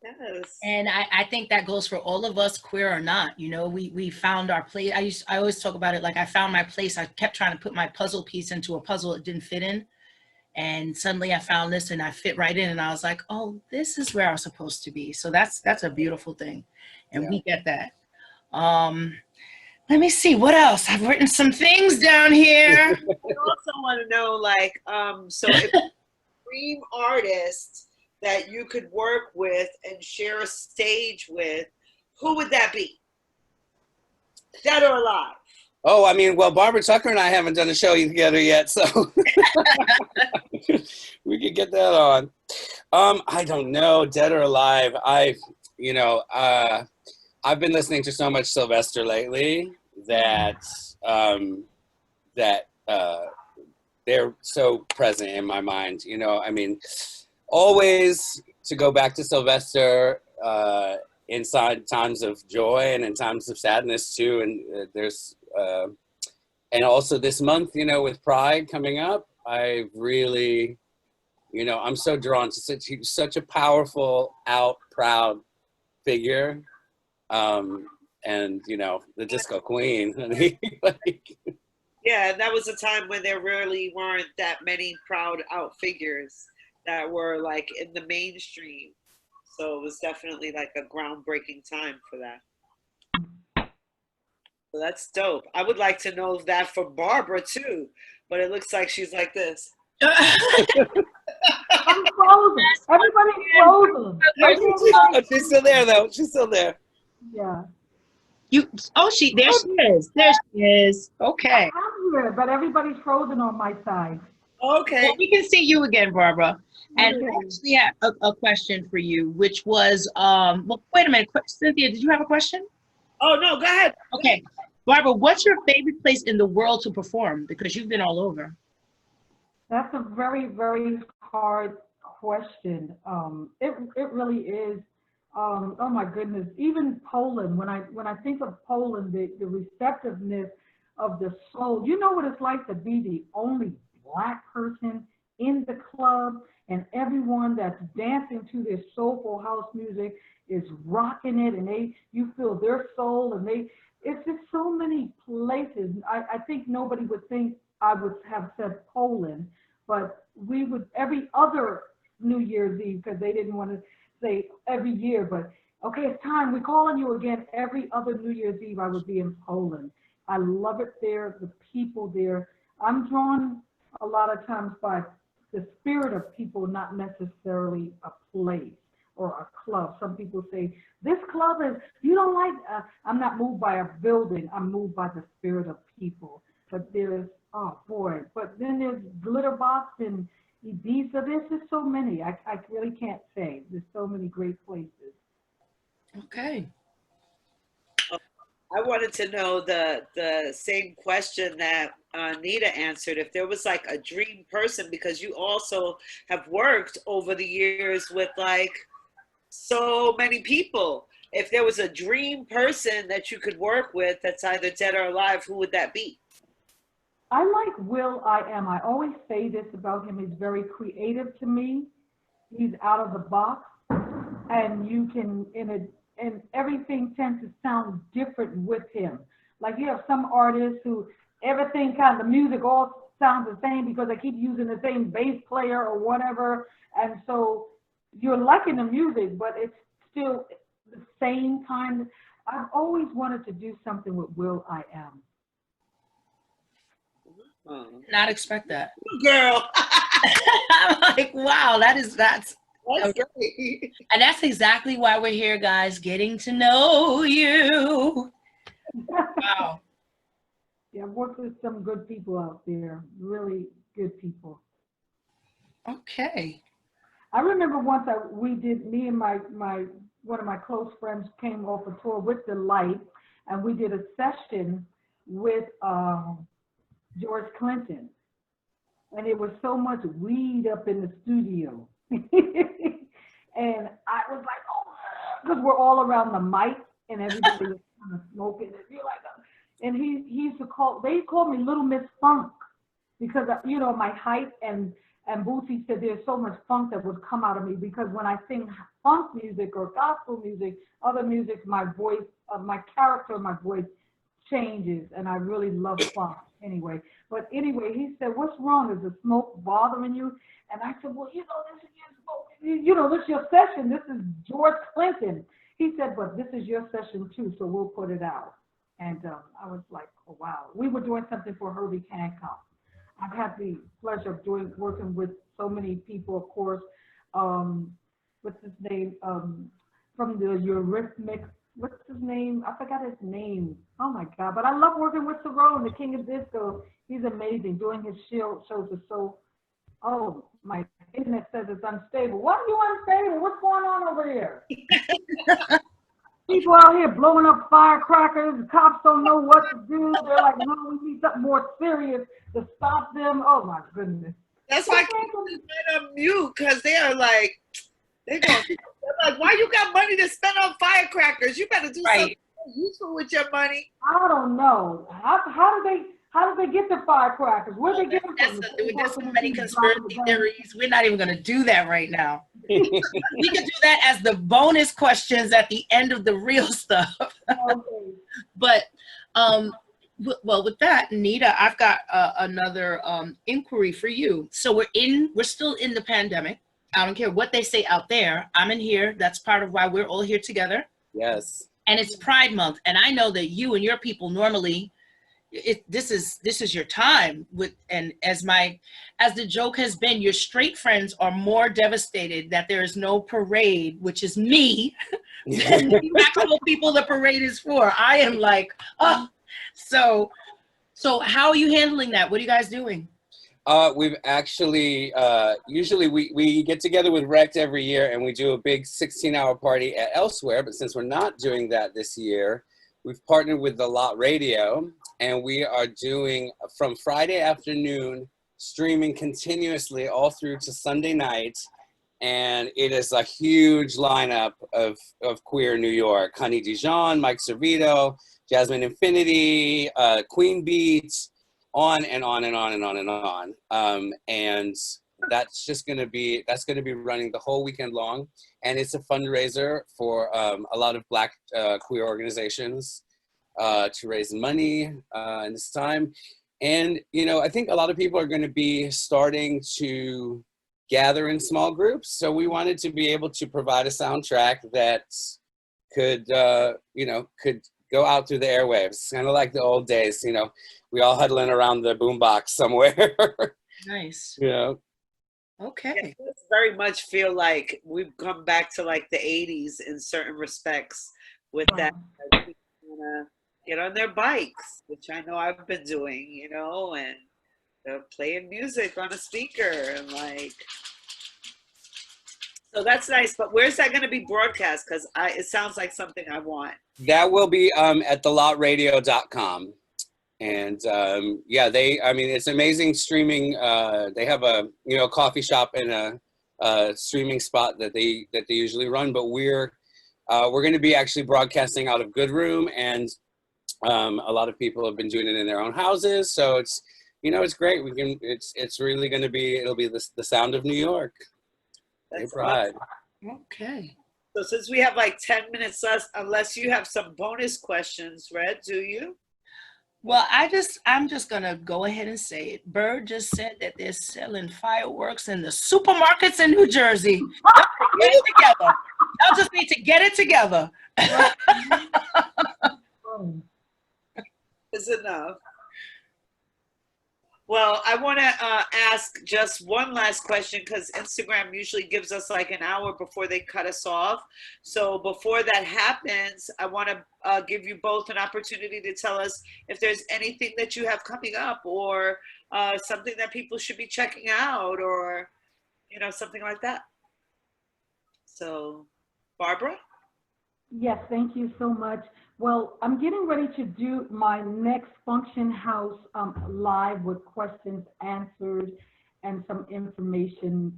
Yes. And I think that goes for all of us, queer or not. We found our place. I always talk about it like I found my place. I kept trying to put my puzzle piece into a puzzle it didn't fit in. And suddenly I found this and I fit right in, and I was like, oh, this is where I was supposed to be. So that's a beautiful thing. And we get that. Let me see, what else? I've written some things down here. I also want to know, so if a dream artist that you could work with and share a stage with, who would that be? Dead or alive? Oh, I mean, well, Barbara Tucker and I haven't done a show together yet, so we could get that on. I don't know, dead or alive. I've been listening to so much Sylvester lately that they're so present in my mind. You know, I mean, always to go back to Sylvester inside times of joy and in times of sadness too. And there's and also this month, you know, with Pride coming up, I really, you know, I'm so drawn to such a powerful, out, proud figure. And you know, the disco queen. Like, Yeah, that was a time when there really weren't that many proud out figures that were like in the mainstream. So it was definitely like a groundbreaking time for that. So that's dope. I would like to know that for Barbara too, but it looks like she's like this. I'm frozen. Everybody's frozen. she's still there though. She's still there. Yeah. There she is. There she is. Okay. I'm here, but everybody's frozen on my side. Okay. Well, we can see you again, Barbara. And Okay. I actually had a question for you, which was, well, wait a minute, Cynthia, did you have a question? Oh no, go ahead. Okay. Barbara, what's your favorite place in the world to perform? Because you've been all over. That's a very, very hard question. It really is. Oh my goodness, even Poland, when I think of Poland, the receptiveness of the soul, you know what it's like to be the only Black person in the club, and everyone that's dancing to this soulful house music is rocking it, and you feel their soul, and it's just so many places. I think nobody would think I would have said Poland, but we would every other New Year's Eve, because they didn't want to say every year, but okay, it's time, we're calling you again. Every other New Year's Eve I would be in Poland. I love it there, the people there. I'm drawn a lot of times by the spirit of people, not necessarily a place or a club. Some people say, this club is, you don't like, I'm not moved by a building, I'm moved by the spirit of people. But there's, oh boy, but then there's Glitterbox and Ibiza. There's just so many. I really can't say. There's so many great places. Okay. I wanted to know the same question that Nita answered. If there was like a dream person, because you also have worked over the years with like so many people. If there was a dream person that you could work with that's either dead or alive, who would that be? I like Will I Am. I always say this about him. He's very creative to me. He's out of the box, and you can and everything tends to sound different with him. Like you have some artists who everything kind of the music all sounds the same because they keep using the same bass player or whatever, and so you're liking the music, but it's still the same kind. I've always wanted to do something with Will I Am. Not expect that. Girl. I'm like, wow, that's That's great. and that's exactly why we're here, guys, getting to know you. Wow. Yeah, I've worked with some good people out there, really good people. Okay. I remember once me and my one of my close friends came off a tour with Delight, and we did a session with George Clinton, and it was so much weed up in the studio. And I was like, oh, because we're all around the mic and everybody was kind of smoking. And you're like, and he used to they called me Little Miss Funk because, you know, my height, and Bootsy said there's so much funk that would come out of me because when I sing funk music or gospel music, other music, my voice, my character, my voice changes, and I really love funk anyway. But anyway, he said, what's wrong? Is the smoke bothering you? And I said, well, you know, this is your smoke. You know, this is your session. This is George Clinton. He said, but this is your session too, so we'll put it out. And I was like, oh, wow. We were doing something for Herbie Hancock. I've had the pleasure of working with so many people, of course. What's his name? From the Eurythmics. What's his name? I forgot his name. Oh my God. But I love working with Cerrone, the King of Disco. He's amazing. Doing his shows are so, oh, my internet says it's unstable. Why are you unstable? What's going on over here? People out here blowing up firecrackers. The cops don't know what to do. They're like, no, we need something more serious to stop them. Oh my goodness. That's why I keep this man on mute, because they are like, they're like, why you got money to spend on firecrackers? You better do something useful with your money. I don't know. How do they get the firecrackers? Where they get them from? There's so many conspiracy theories. We're not even going to do that right now. We can do that as the bonus questions at the end of the real stuff. Okay. But well, with that, Nita, I've got another inquiry for you. So we're still in the pandemic. I don't care what they say out there. I'm in here. That's part of why we're all here together. Yes. And it's Pride Month, and I know that you and your people normally, this is your time with, and as the joke has been, your straight friends are more devastated that there is no parade, which is me, than the actual people the parade is for. I am like, oh, so how are you handling that? What are you guys doing? We've actually, usually we get together with Rect every year and we do a big 16-hour party at Elsewhere, but since we're not doing that this year, we've partnered with The Lot Radio, and we are doing from Friday afternoon, streaming continuously all through to Sunday night, and it is a huge lineup of queer New York. Honey Dijon, Mike Servito, Jasmine Infinity, Queen Beats, on and on and on and on and on. And that's going to be running the whole weekend long. And it's a fundraiser for a lot of Black queer organizations to raise money in this time. And, you know, I think a lot of people are going to be starting to gather in small groups. So we wanted to be able to provide a soundtrack that could go out through the airwaves, kind of like the old days, you know, we all huddling around the boombox somewhere. Nice. Yeah. Okay. It does very much feel like we've come back to like the 80s in certain respects with that. Like, people wanna get on their bikes, which I know I've been doing, you know, and they're playing music on a speaker and like, so that's nice. But where's that going to be broadcast? Because it sounds like something I want. That will be at thelotradio.com. And it's amazing streaming. They have a coffee shop and a streaming spot that they usually run. But we're going to be actually broadcasting out of Good Room, and a lot of people have been doing it in their own houses. So it's great. It's really going to be. It'll be the sound of New York. That's Pride. Awesome. Okay. So since we have like 10 minutes left, unless you have some bonus questions, Red, do you? Well, I'm just gonna go ahead and say it. Bird just said that they're selling fireworks in the supermarkets in New Jersey. Y'all get it together. Y'all just need to get it together. Is enough. Well, I want to ask just one last question, because Instagram usually gives us like an hour before they cut us off. So before that happens, I want to give you both an opportunity to tell us if there's anything that you have coming up, or something that people should be checking out, or, something like that. So, Barbara? Yes, thank you so much. Well, I'm getting ready to do my next Function House live with questions answered and some information,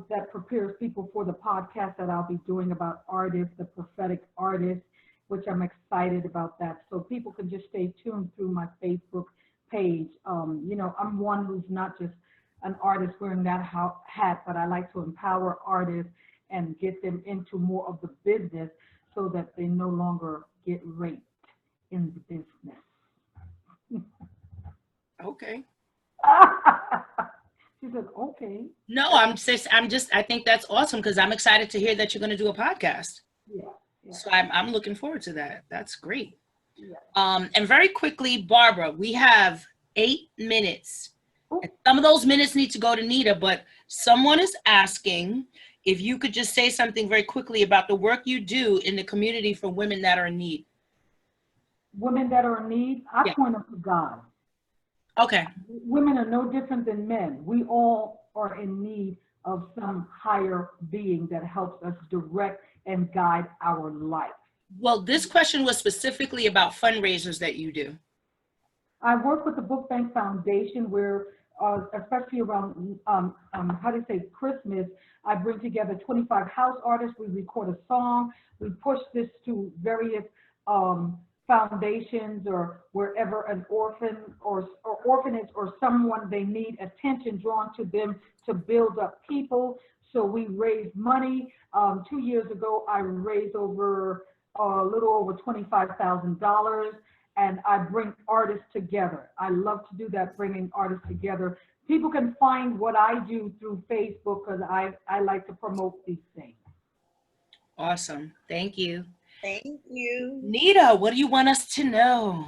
that prepares people for the podcast that I'll be doing about artists, the prophetic artists, which I'm excited about that. So people can just stay tuned through my Facebook page. I'm one who's not just an artist wearing that hat, but I like to empower artists and get them into more of the business, so that they no longer get raped in the business. Okay. She said, okay. No, I think that's awesome, because I'm excited to hear that you're going to do a podcast. Yeah. So I'm looking forward to that. That's great. Yeah. And very quickly, Barbara, we have 8 minutes. And some of those minutes need to go to Nita, but someone is asking if you could just say something very quickly about the work you do in the community for women that are in need. Women that are in need, I point them to God. Okay. Women are no different than men. We all are in need of some higher being that helps us direct and guide our life. Well, this question was specifically about fundraisers that you do. I work with the Book Bank Foundation where, especially around, how do you say, Christmas, I bring together 25 house artists. We record a song. We push this to various foundations or wherever an orphan or orphanage or someone they need attention drawn to them to build up people. So we raise money. 2 years ago, I raised over a little over $25,000. And I bring artists together. I love to do that, bringing artists together. People can find what I do through Facebook because I like to promote these things. Awesome. Thank you. Thank you. Nita, what do you want us to know?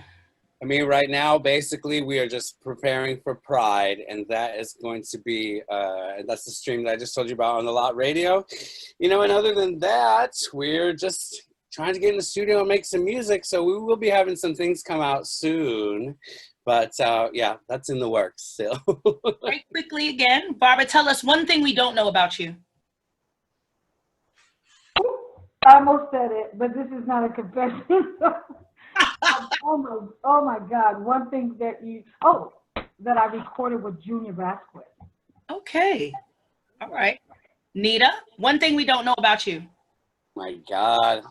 I mean, right now, basically, we are just preparing for Pride, and that is going to be, and that's the stream that I just told you about on the Lot Radio. You know, and other than that, we're just trying to get in the studio and make some music, so we will be having some things come out soon. But yeah, that's in the works still. Very quickly again, Barbara, tell us one thing we don't know about you. I almost said it, but this is not a confession. Oh my God! One thing that that I recorded with Junior Vasquez. Okay. All right. Nita, one thing we don't know about you. My God.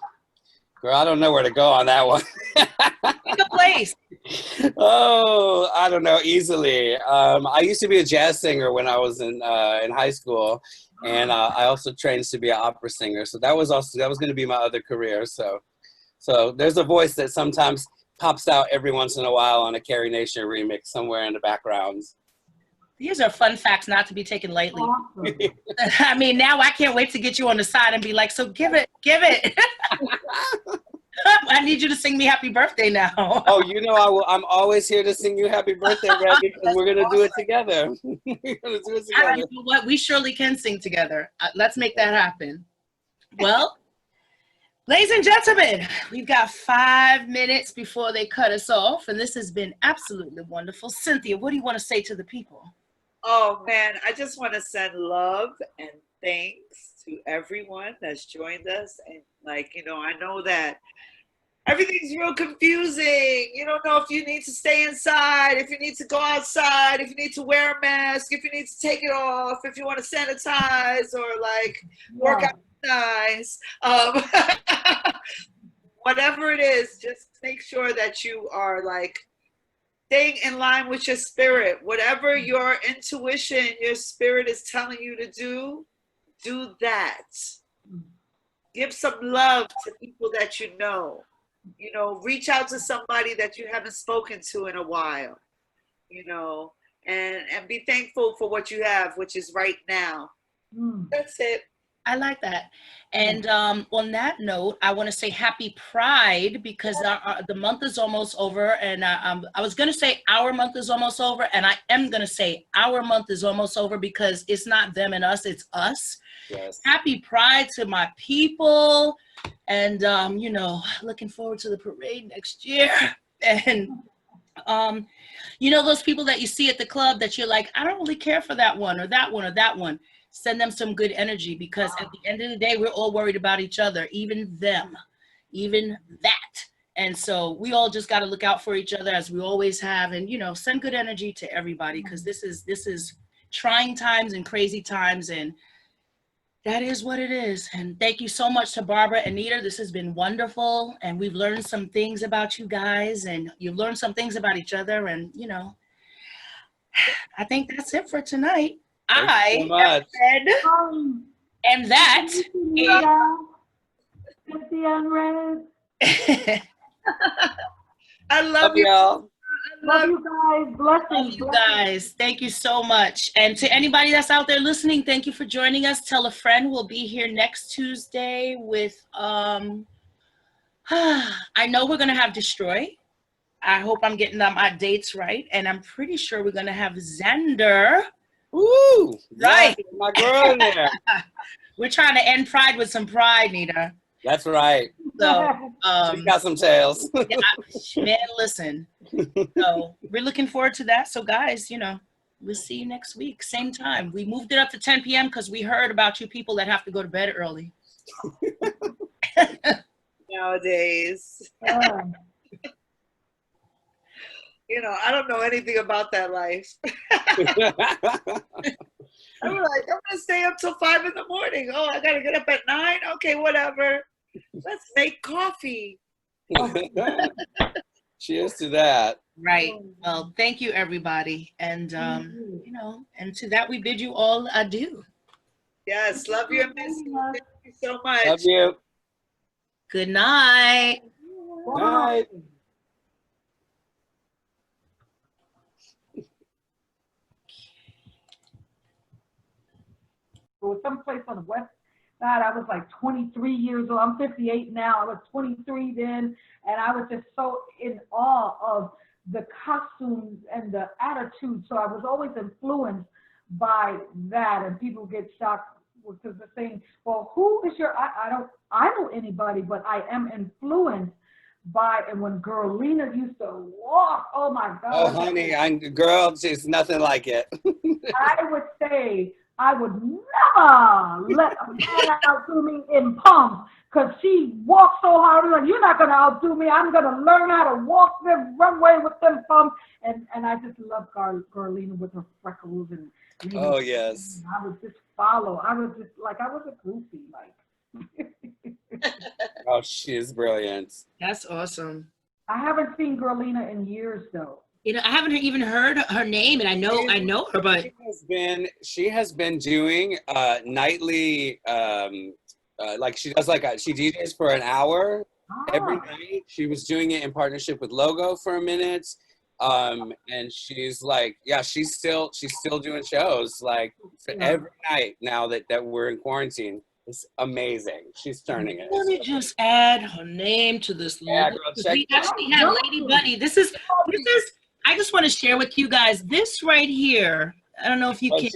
Girl, I don't know where to go on that one. Pick a place. Oh, I don't know, easily. I used to be a jazz singer when I was in high school, and I also trained to be an opera singer. So that was going to be my other career. So there's a voice that sometimes pops out every once in a while on a Carrie Nation remix somewhere in the background. These are fun facts not to be taken lightly. Awesome. I mean, now I can't wait to get you on the side and be like, so give it. I need you to sing me happy birthday now. Oh, you know, I'm always here to sing you happy birthday, Red, because we're going to do it together. We're going to do it together. You know what? We surely can sing together. Let's make that happen. Well, ladies and gentlemen, we've got 5 minutes before they cut us off, and this has been absolutely wonderful. Cynthia, what do you want to say to the people? Oh man, I just want to send love and thanks to everyone that's joined us. And like, you know, I know that everything's real confusing. You don't know if you need to stay inside, if you need to go outside, if you need to wear a mask, if you need to take it off, if you want to sanitize or like work out nice. Whatever it is, just make sure that you are like staying in line with your spirit. Whatever your intuition, your spirit is telling you to do that. Give some love to people that you know. You know, reach out to somebody that you haven't spoken to in a while, you know, and be thankful for what you have, which is right now. That's it. I like that. And on that note, I want to say happy Pride because the month is almost over. And I was going to say our month is almost over. And I am going to say our month is almost over because it's not them and us, it's us. Yes. Happy Pride to my people. And, you know, looking forward to the parade next year. And, you know, those people that you see at the club that you're like, I don't really care for that one or that one or that one. Send them some good energy because at the end of the day, we're all worried about each other, even them, even that. And so we all just got to look out for each other as we always have. And, you know, send good energy to everybody because this is trying times and crazy times. And that is what it is. And thank you so much to Barbara and Nita. This has been wonderful. And we've learned some things about you guys and you've learned some things about each other. And, you know, I think that's it for tonight. Thank you so much. And that I love you. Y'all. Love you guys. Blessings. Love you guys. Thank you so much. And to anybody that's out there listening, thank you for joining us. Tell a friend. We'll be here next Tuesday with I know we're gonna have Destroy. I hope I'm getting my dates right. And I'm pretty sure we're gonna have Xander. Woo! Right. Yes, my girl in there. We're trying to end Pride with some pride, Nita. That's right. So She's got some tails. yeah, man, listen. So we're looking forward to that. So guys, you know, we'll see you next week. Same time. We moved it up to 10 p.m. because we heard about you people that have to go to bed early. nowadays. Yeah. You know, I don't know anything about that life. I'm like, I'm gonna stay up till 5 in the morning. Oh, I gotta get up at 9. Okay, whatever. Let's make coffee. Cheers to that. Right. Well, thank you, everybody. And, you know, and to that, we bid you all adieu. Yes, love you and miss you. Thank you so much. Love you. Good night. Night. It was someplace on the west side. I was like 23 years old. I'm 58 now. I was 23 then, and I was just so in awe of the costumes and the attitude. So I was always influenced by that, and people get shocked because they're saying, "Well, who is your?" I know anybody, but I am influenced by. And when Girlina used to walk, oh my God! Oh, honey, girl, it's nothing like it. I would say I would never let a man outdo me in pumps because she walked so hard. I'm like, you're not going to outdo me. I'm going to learn how to walk the runway with them pumps. And I just love Garlina with her freckles. And Oh, yes. I would just follow. I was just like, I was a groupie. Like. Oh, she is brilliant. That's awesome. I haven't seen Garlina in years, though. You know, I haven't even heard her name, and I know her, but she has been doing nightly, like she does she DJs for an hour every night. She was doing it in partnership with Logo for a minute, and she's like, yeah, she's still doing shows like every night now that we're in quarantine. It's amazing. She's turning it. Let me just add her name to this list. Yeah, girl, check. We actually have Lady Bunny. This is. I just want to share with you guys this right here. I don't know if you can.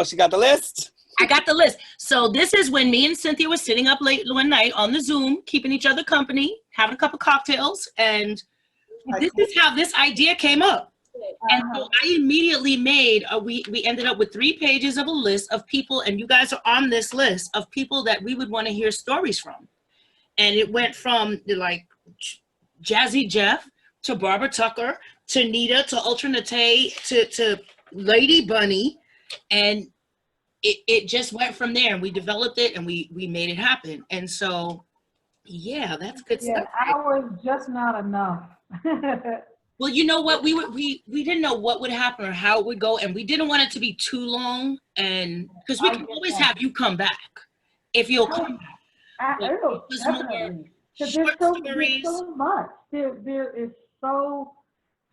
She got the list. I got the list. So this is when me and Cynthia were sitting up late one night on the Zoom, keeping each other company, having a couple cocktails, and this is how this idea came up. And so I immediately made we ended up with 3 pages of a list of people, and you guys are on this list of people that we would want to hear stories from. And it went from like Jazzy Jeff to Barbara Tucker to Nita to Ultra Nate to Lady Bunny, and it just went from there. And we developed it and we made it happen. And so, yeah, that's good stuff. Hours just not enough. Well, you know what? We didn't know what would happen or how it would go, and we didn't want it to be too long, and because we can always have you come back if you'll come back. Definitely. There's so much. There is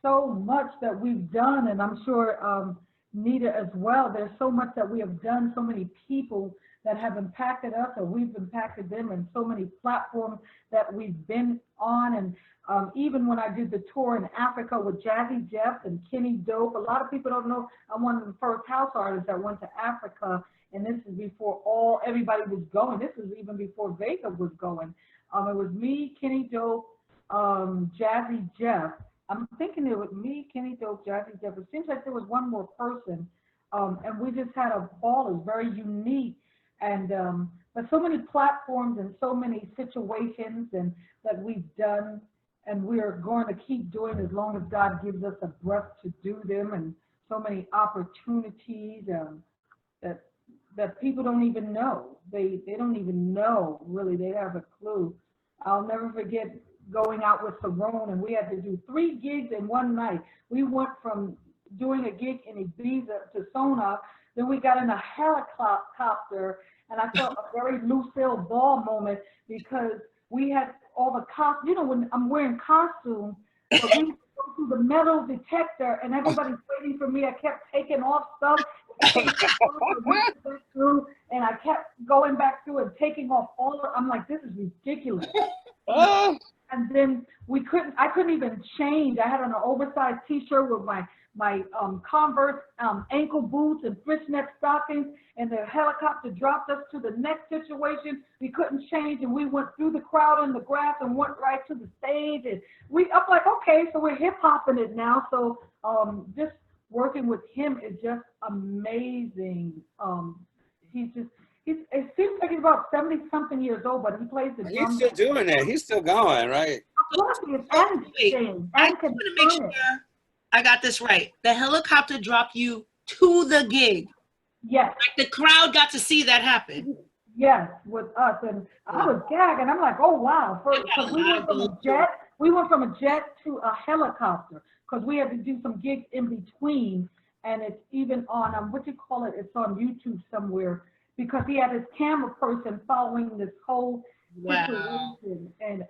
so much that we've done, and I'm sure Nita as well. There's so much that we have done, so many people that have impacted us or we've impacted them, and so many platforms that we've been on. And even when I did the tour in Africa with Jazzy Jeff and Kenny Dope, a lot of people don't know I'm one of the first house artists that went to Africa, and this is before everybody was going. This was even before Vega was going. It was me, Kenny Dope, Jazzy Jeff. I'm thinking it was me, Kenny Dope, Jazzy Jeff. It seems like there was one more person, and we just had a ball. It was very unique, and but so many platforms and so many situations and that we've done, and we're going to keep doing as long as God gives us a breath to do them, and so many opportunities that people don't even know. They don't even know, really. They have a clue. I'll never forget going out with Sarone, and we had to do 3 gigs in one night. We went from doing a gig in Ibiza to Sona, then we got in a helicopter, and I felt a very Lucille Ball moment because we had all the costumes. You know, when I'm wearing costumes, but we go through the metal detector, and everybody's waiting for me. I kept taking off stuff, and I kept going back through and taking off all of. I'm like, this is ridiculous. And then I couldn't even change. I had on an oversized t-shirt with my Converse ankle boots and fishnet stockings, and the helicopter dropped us to the next situation. We couldn't change, and we went through the crowd in the grass and went right to the stage. And I'm like, okay, so we're hip hopping it now. So just working with him is just amazing. it seems like he's about 70-something years old, but he plays the He's drums. still doing it. He's still going, right? Of course he is. Oh, And wait. sing. I And just can want to make turn it. sure I got this right. The helicopter dropped you to the gig. Yes. Like the crowd got to see that happen. Yes, with us, and I was gagging. I'm like, oh wow! Because we went from a jet to a helicopter because we had to do some gigs in between, and it's even on what you call it? It's on YouTube somewhere because he had his camera person following this whole Wow. situation, and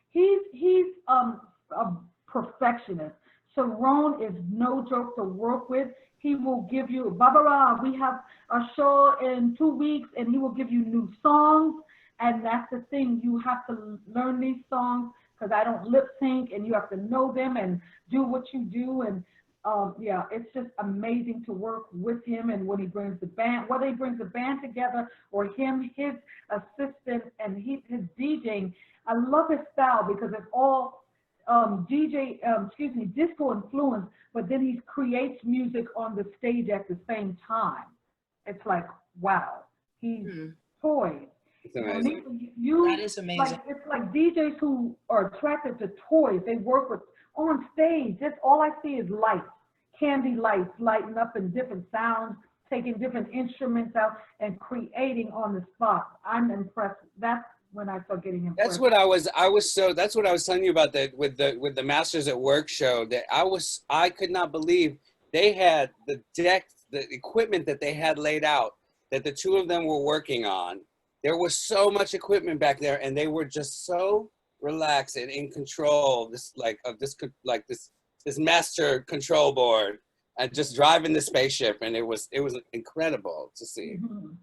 he's a perfectionist. So Ron is no joke to work with. He will give you, Barbara, we have a show in 2 weeks, and he will give you new songs. And that's the thing, you have to learn these songs because I don't lip sync, and you have to know them and do what you do. And yeah, it's just amazing to work with him. And when he brings the band, whether he brings the band together or him, his assistant, and his DJing, I love his style because it's all disco influence, but then he creates music on the stage at the same time. It's like, wow, he's toys. It's amazing. That is amazing. It's like DJs who are attracted to toys. They work with on stage. That's all I see is lights, candy lights lighting up in different sounds, taking different instruments out and creating on the spot. I'm impressed. That's when I start getting impressed. That's what that's what I was telling you about with the Masters at Work show, that I could not believe they had the equipment that they had laid out, that the two of them were working on. There was so much equipment back there, and they were just so relaxed and in control. This master control board and just driving the spaceship, and it was incredible to see. Mm-hmm.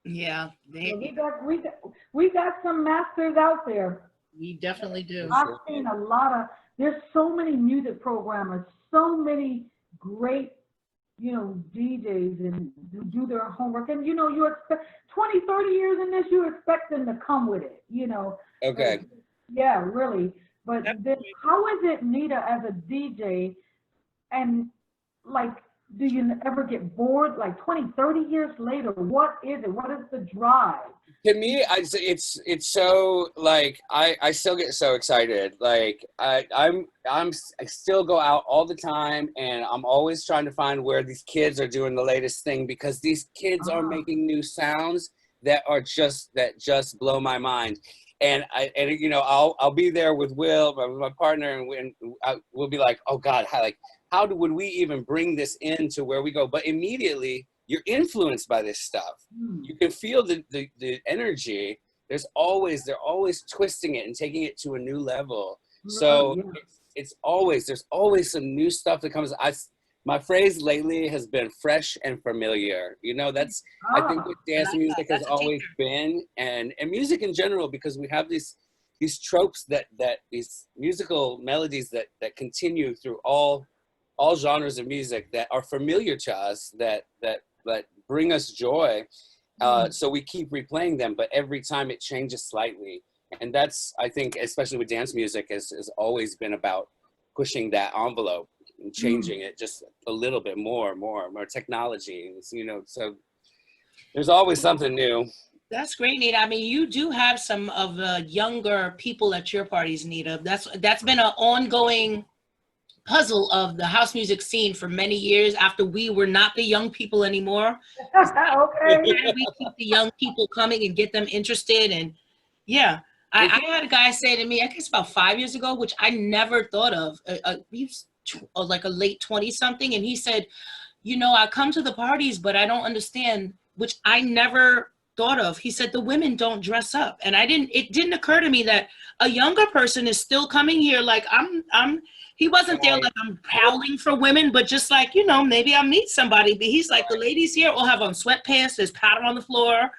Yeah, we got some masters out there. we definitely do. I've seen a lot of. There's so many music programmers, so many great, DJs and do their homework. And you expect 20, 30 years in this, you expect them to come with it. Okay. Yeah, really. But then, how is it, Nita, as a DJ, and like, do you ever get bored? Like 20, 30 years later, what is it? What is the drive? To me, it's so like I still get so excited. Like I still go out all the time, and I'm always trying to find where these kids are doing the latest thing, because these kids are making new sounds that just blow my mind. And I'll be there with Will, with my partner, and we'll be like, oh God, how would we even bring this into where we go? But immediately you're influenced by this stuff. You can feel the energy. They're always twisting it and taking it to a new level. So there's always some new stuff that comes. My phrase lately has been fresh and familiar. I think what dance music has always been, and music in general, because we have these tropes that these musical melodies that continue through all genres of music that are familiar to us, that bring us joy. So we keep replaying them, but every time it changes slightly. And that's, I think, especially with dance music, has always been about pushing that envelope and changing it just a little bit more technology. So there's always something new. That's great, Nita. I mean, you do have some of the younger people at your parties, Nita. That's been an ongoing puzzle of the house music scene for many years after we were not the young people anymore. Okay. How do we keep the young people coming and get them interested? And yeah, I had a guy say to me, I guess about 5 years ago, which I never thought of. He's like a late 20-something, and he said, I come to the parties, but I don't understand, which I never thought of. He said, the women don't dress up. And it didn't occur to me that a younger person is still coming here like he wasn't there like I'm prowling for women, but just like, maybe I'll meet somebody. But he's like, the ladies here all have on sweatpants, there's powder on the floor,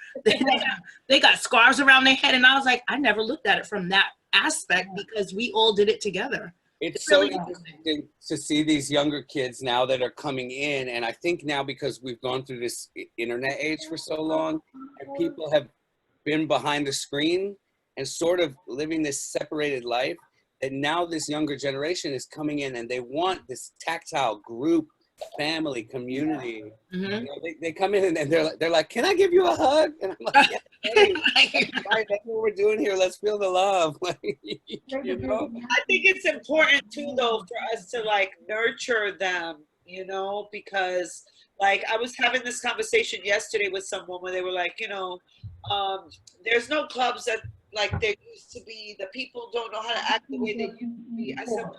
they got scarves around their head. And I was like, I never looked at it from that aspect, because we all did it together. It's so interesting to see these younger kids now that are coming in. And I think now, because we've gone through this internet age for so long, and people have been behind the screen and sort of living this separated life, that now this younger generation is coming in and they want this tactile group family, community. Mhm. You know, they come in and they're like, can I give you a hug? And I'm like, yeah, hey, right, that's what we're doing here. Let's feel the love. Like, you know? I think it's important too, though, for us to like nurture them, because like I was having this conversation yesterday with someone where they were like, there's no clubs that like there used to be. The people don't know how to act the way they used to be. I said, well,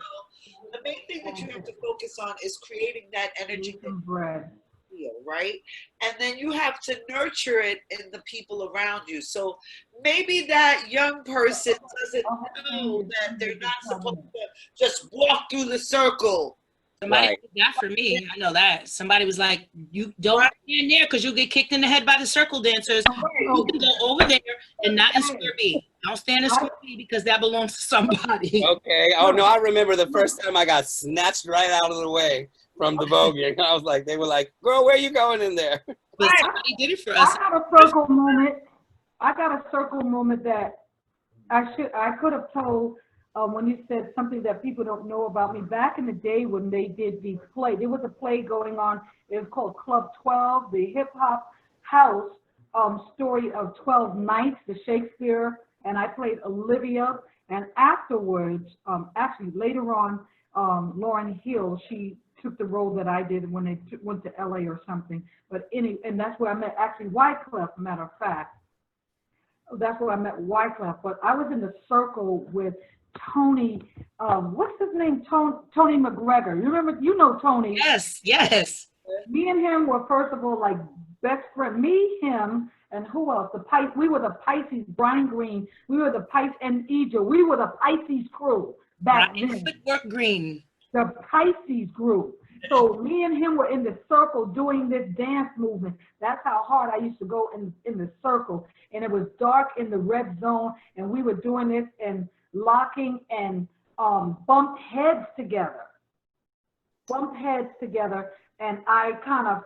the main thing that you have to focus on is creating that energy that Bread. you feel, right? And then you have to nurture it in the people around you. So maybe that young person doesn't know that they're not supposed to just walk through the circle. Somebody Right. did that for me. I know that. Somebody was like, you don't stand there because you'll get kicked in the head by the circle dancers. You can go over there and not in square B. Don't stand in square B because that belongs to somebody. Okay. Oh, no, I remember the first time I got snatched right out of the way from the voguing. I was like, they were like, girl, where are you going in there? But somebody did it for us. I got a circle moment. I got a circle moment that I could have told when you said something that people don't know about me. Back in the day when they did the play, there was a play going on. It was called Club 12, the hip hop house story of 12 Nights, the Shakespeare, and I played Olivia. And afterwards, actually later on, Lauryn Hill, she took the role that I did when they went to LA or something. But and that's where I met actually Wyclef, matter of fact. That's where I met Wyclef. But I was in the circle with Tony, what's his name? Tony McGregor. You know Tony. Yes, yes. Me and him were first of all like best friend. Me, him, and who else? We were the Pisces. Brian Green. We were the Pisces and Egypt. We were the Pisces crew back then. Footwork Green. The Pisces group. So me and him were in the circle doing this dance movement. That's how hard I used to go in the circle. And it was dark in the red zone, and we were doing this and locking and bumped heads together. And I kind of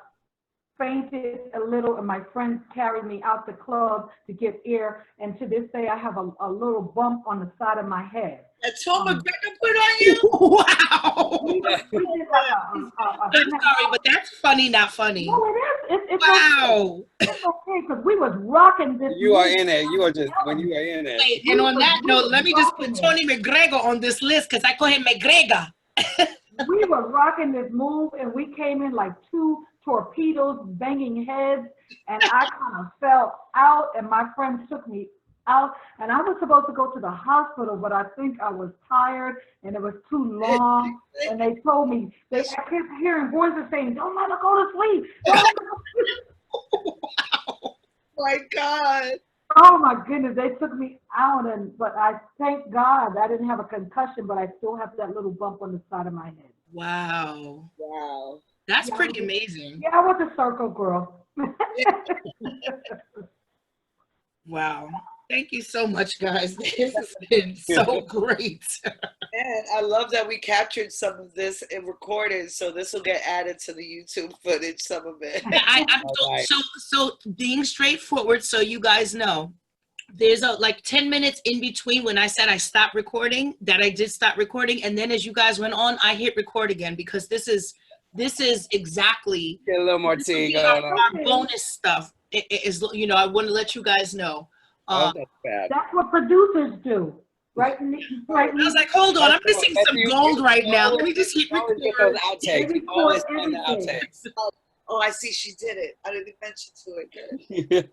fainted a little, and my friends carried me out the club to get air. And to this day, I have a little bump on the side of my head. That's Tom McGregor put on you? Wow. We did I'm sorry, but that's funny, not funny. No, it is. It's Wow. okay. It's okay because we was rocking this. You are in it. You are just, when you are in it. Wait, and on that note, let me just put Tony McGregor on this list because I call him McGregor. We were rocking this move, and we came in like two torpedoes, banging heads, and I kind of fell out, and my friends took me out, and I was supposed to go to the hospital, but I think I was tired, and it was too long, and they told me, I kept hearing voices saying, don't let her go to sleep. Don't let her go to sleep. Oh my God. Oh my goodness, they took me out, but I thank God I didn't have a concussion, but I still have that little bump on the side of my head. Wow. Wow. That's pretty amazing. Yeah, I was a circle girl. Wow. Thank you so much, guys. This has been so great. And I love that we captured some of this and recorded, so this will get added to the YouTube footage, some of it. So being straightforward, so you guys know, there's like 10 minutes in between when I said I stopped recording, that I did stop recording, and then as you guys went on, I hit record again because this is exactly Get a little more tea going on. our bonus stuff. It is, I want to let you guys know. That's bad. That's what producers do, right? I was like, hold on, I'm missing some gold right now. Let me just hit Always get record. those outtakes. Record Always find the everything. outtakes. Oh, I see she did it. I didn't mention to it. Good.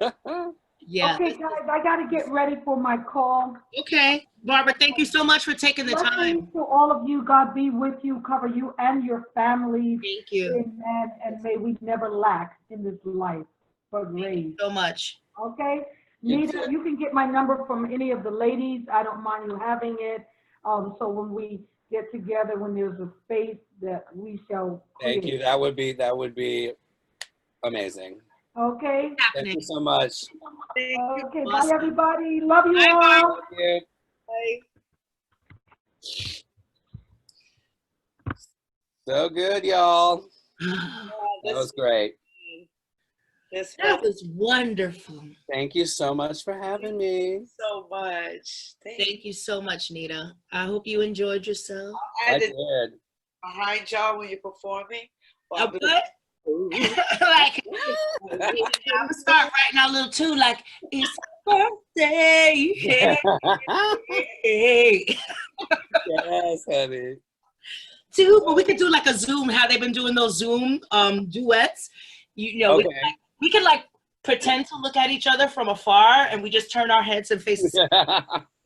Yeah. Okay, guys, I got to get ready for my call. Okay. Barbara, thank you so much for taking the time. Blessings to all of you. God be with you, cover you and your families. Thank you. Amen. And may we never lack in this life, but raise. So much. Okay? Nita, you can get my number from any of the ladies. I don't mind you having it. So when we get together, when there's a space that we shall create. Thank you. That would be amazing. Okay? Thank you so much. Okay, Awesome. bye everybody. Love you Bye, all. Thank you. Bye. So good, y'all. Yeah, That was great. That was wonderful. Thank you so much for having me. so much. Thank you so much, Nita. I hope you enjoyed yourself. I And did. behind y'all when you're performing, A what? Like, I would start writing out a little tune like, it's birthday. Hey, hey. Yes, honey. But we could do like a Zoom, how they've been doing those Zoom duets. You know, Okay. we could like pretend to look at each other from afar and we just turn our heads and faces.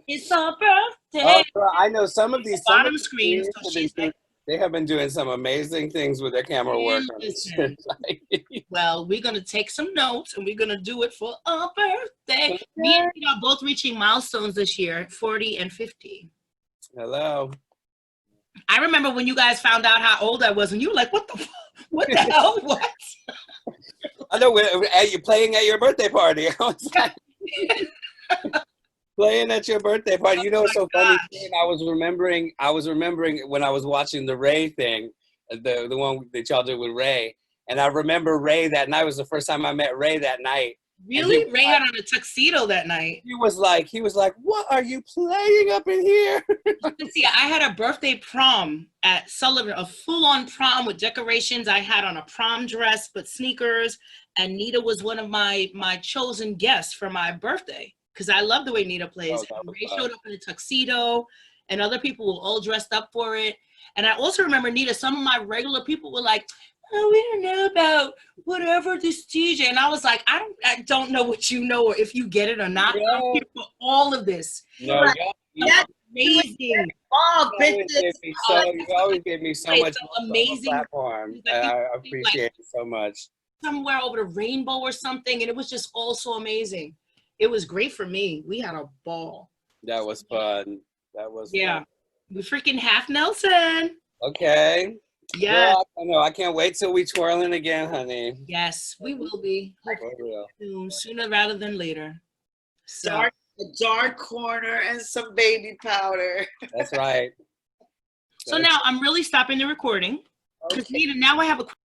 It's our birthday. Oh, girl, I know some of these Bottom screen. creators So have she's like, they have been doing some amazing things with their camera work. On this listen. shit. Well, we're gonna take some notes and we're gonna do it for our birthday. Me and you are both reaching milestones this year, 40 and 50. Hello. I remember when you guys found out how old I was, and you were like, "What the hell? What?" I know you're playing at your birthday party. I was like, playing at your birthday party. You know, it's so funny. I was remembering when I was watching the Ray thing, the one that y'all did with Ray, and I remember Ray that night was the first time I met Ray that night. Really? Ray had on a tuxedo that night. He was like, "What are you playing up in here?" See, I had a birthday prom at Sullivan, a full-on prom with decorations. I had on a prom dress, but sneakers, and Nita was one of my chosen guests for my birthday because I love the way Nita plays. Oh, Ray showed up in a tuxedo, and other people were all dressed up for it. And I also remember, Nita, some of my regular people were like, "Oh, we don't know about whatever this DJ," and I was like, I don't know what you know or if you get it or not. Yeah. I'm here for all of this. No, like, that's amazing. Oh, you always give me so much amazing platform. I appreciate it so much. Somewhere over the rainbow or something, and it was just all so amazing. It was great for me. We had a ball. That was fun. That was fun. We freaking half Nelson. Okay. Yeah. I know. I can't wait till we twirling again, honey. Yes, we will be. Sooner rather than later. So. A dark corner and some baby powder. That's right. So now I'm really stopping the recording because now I have a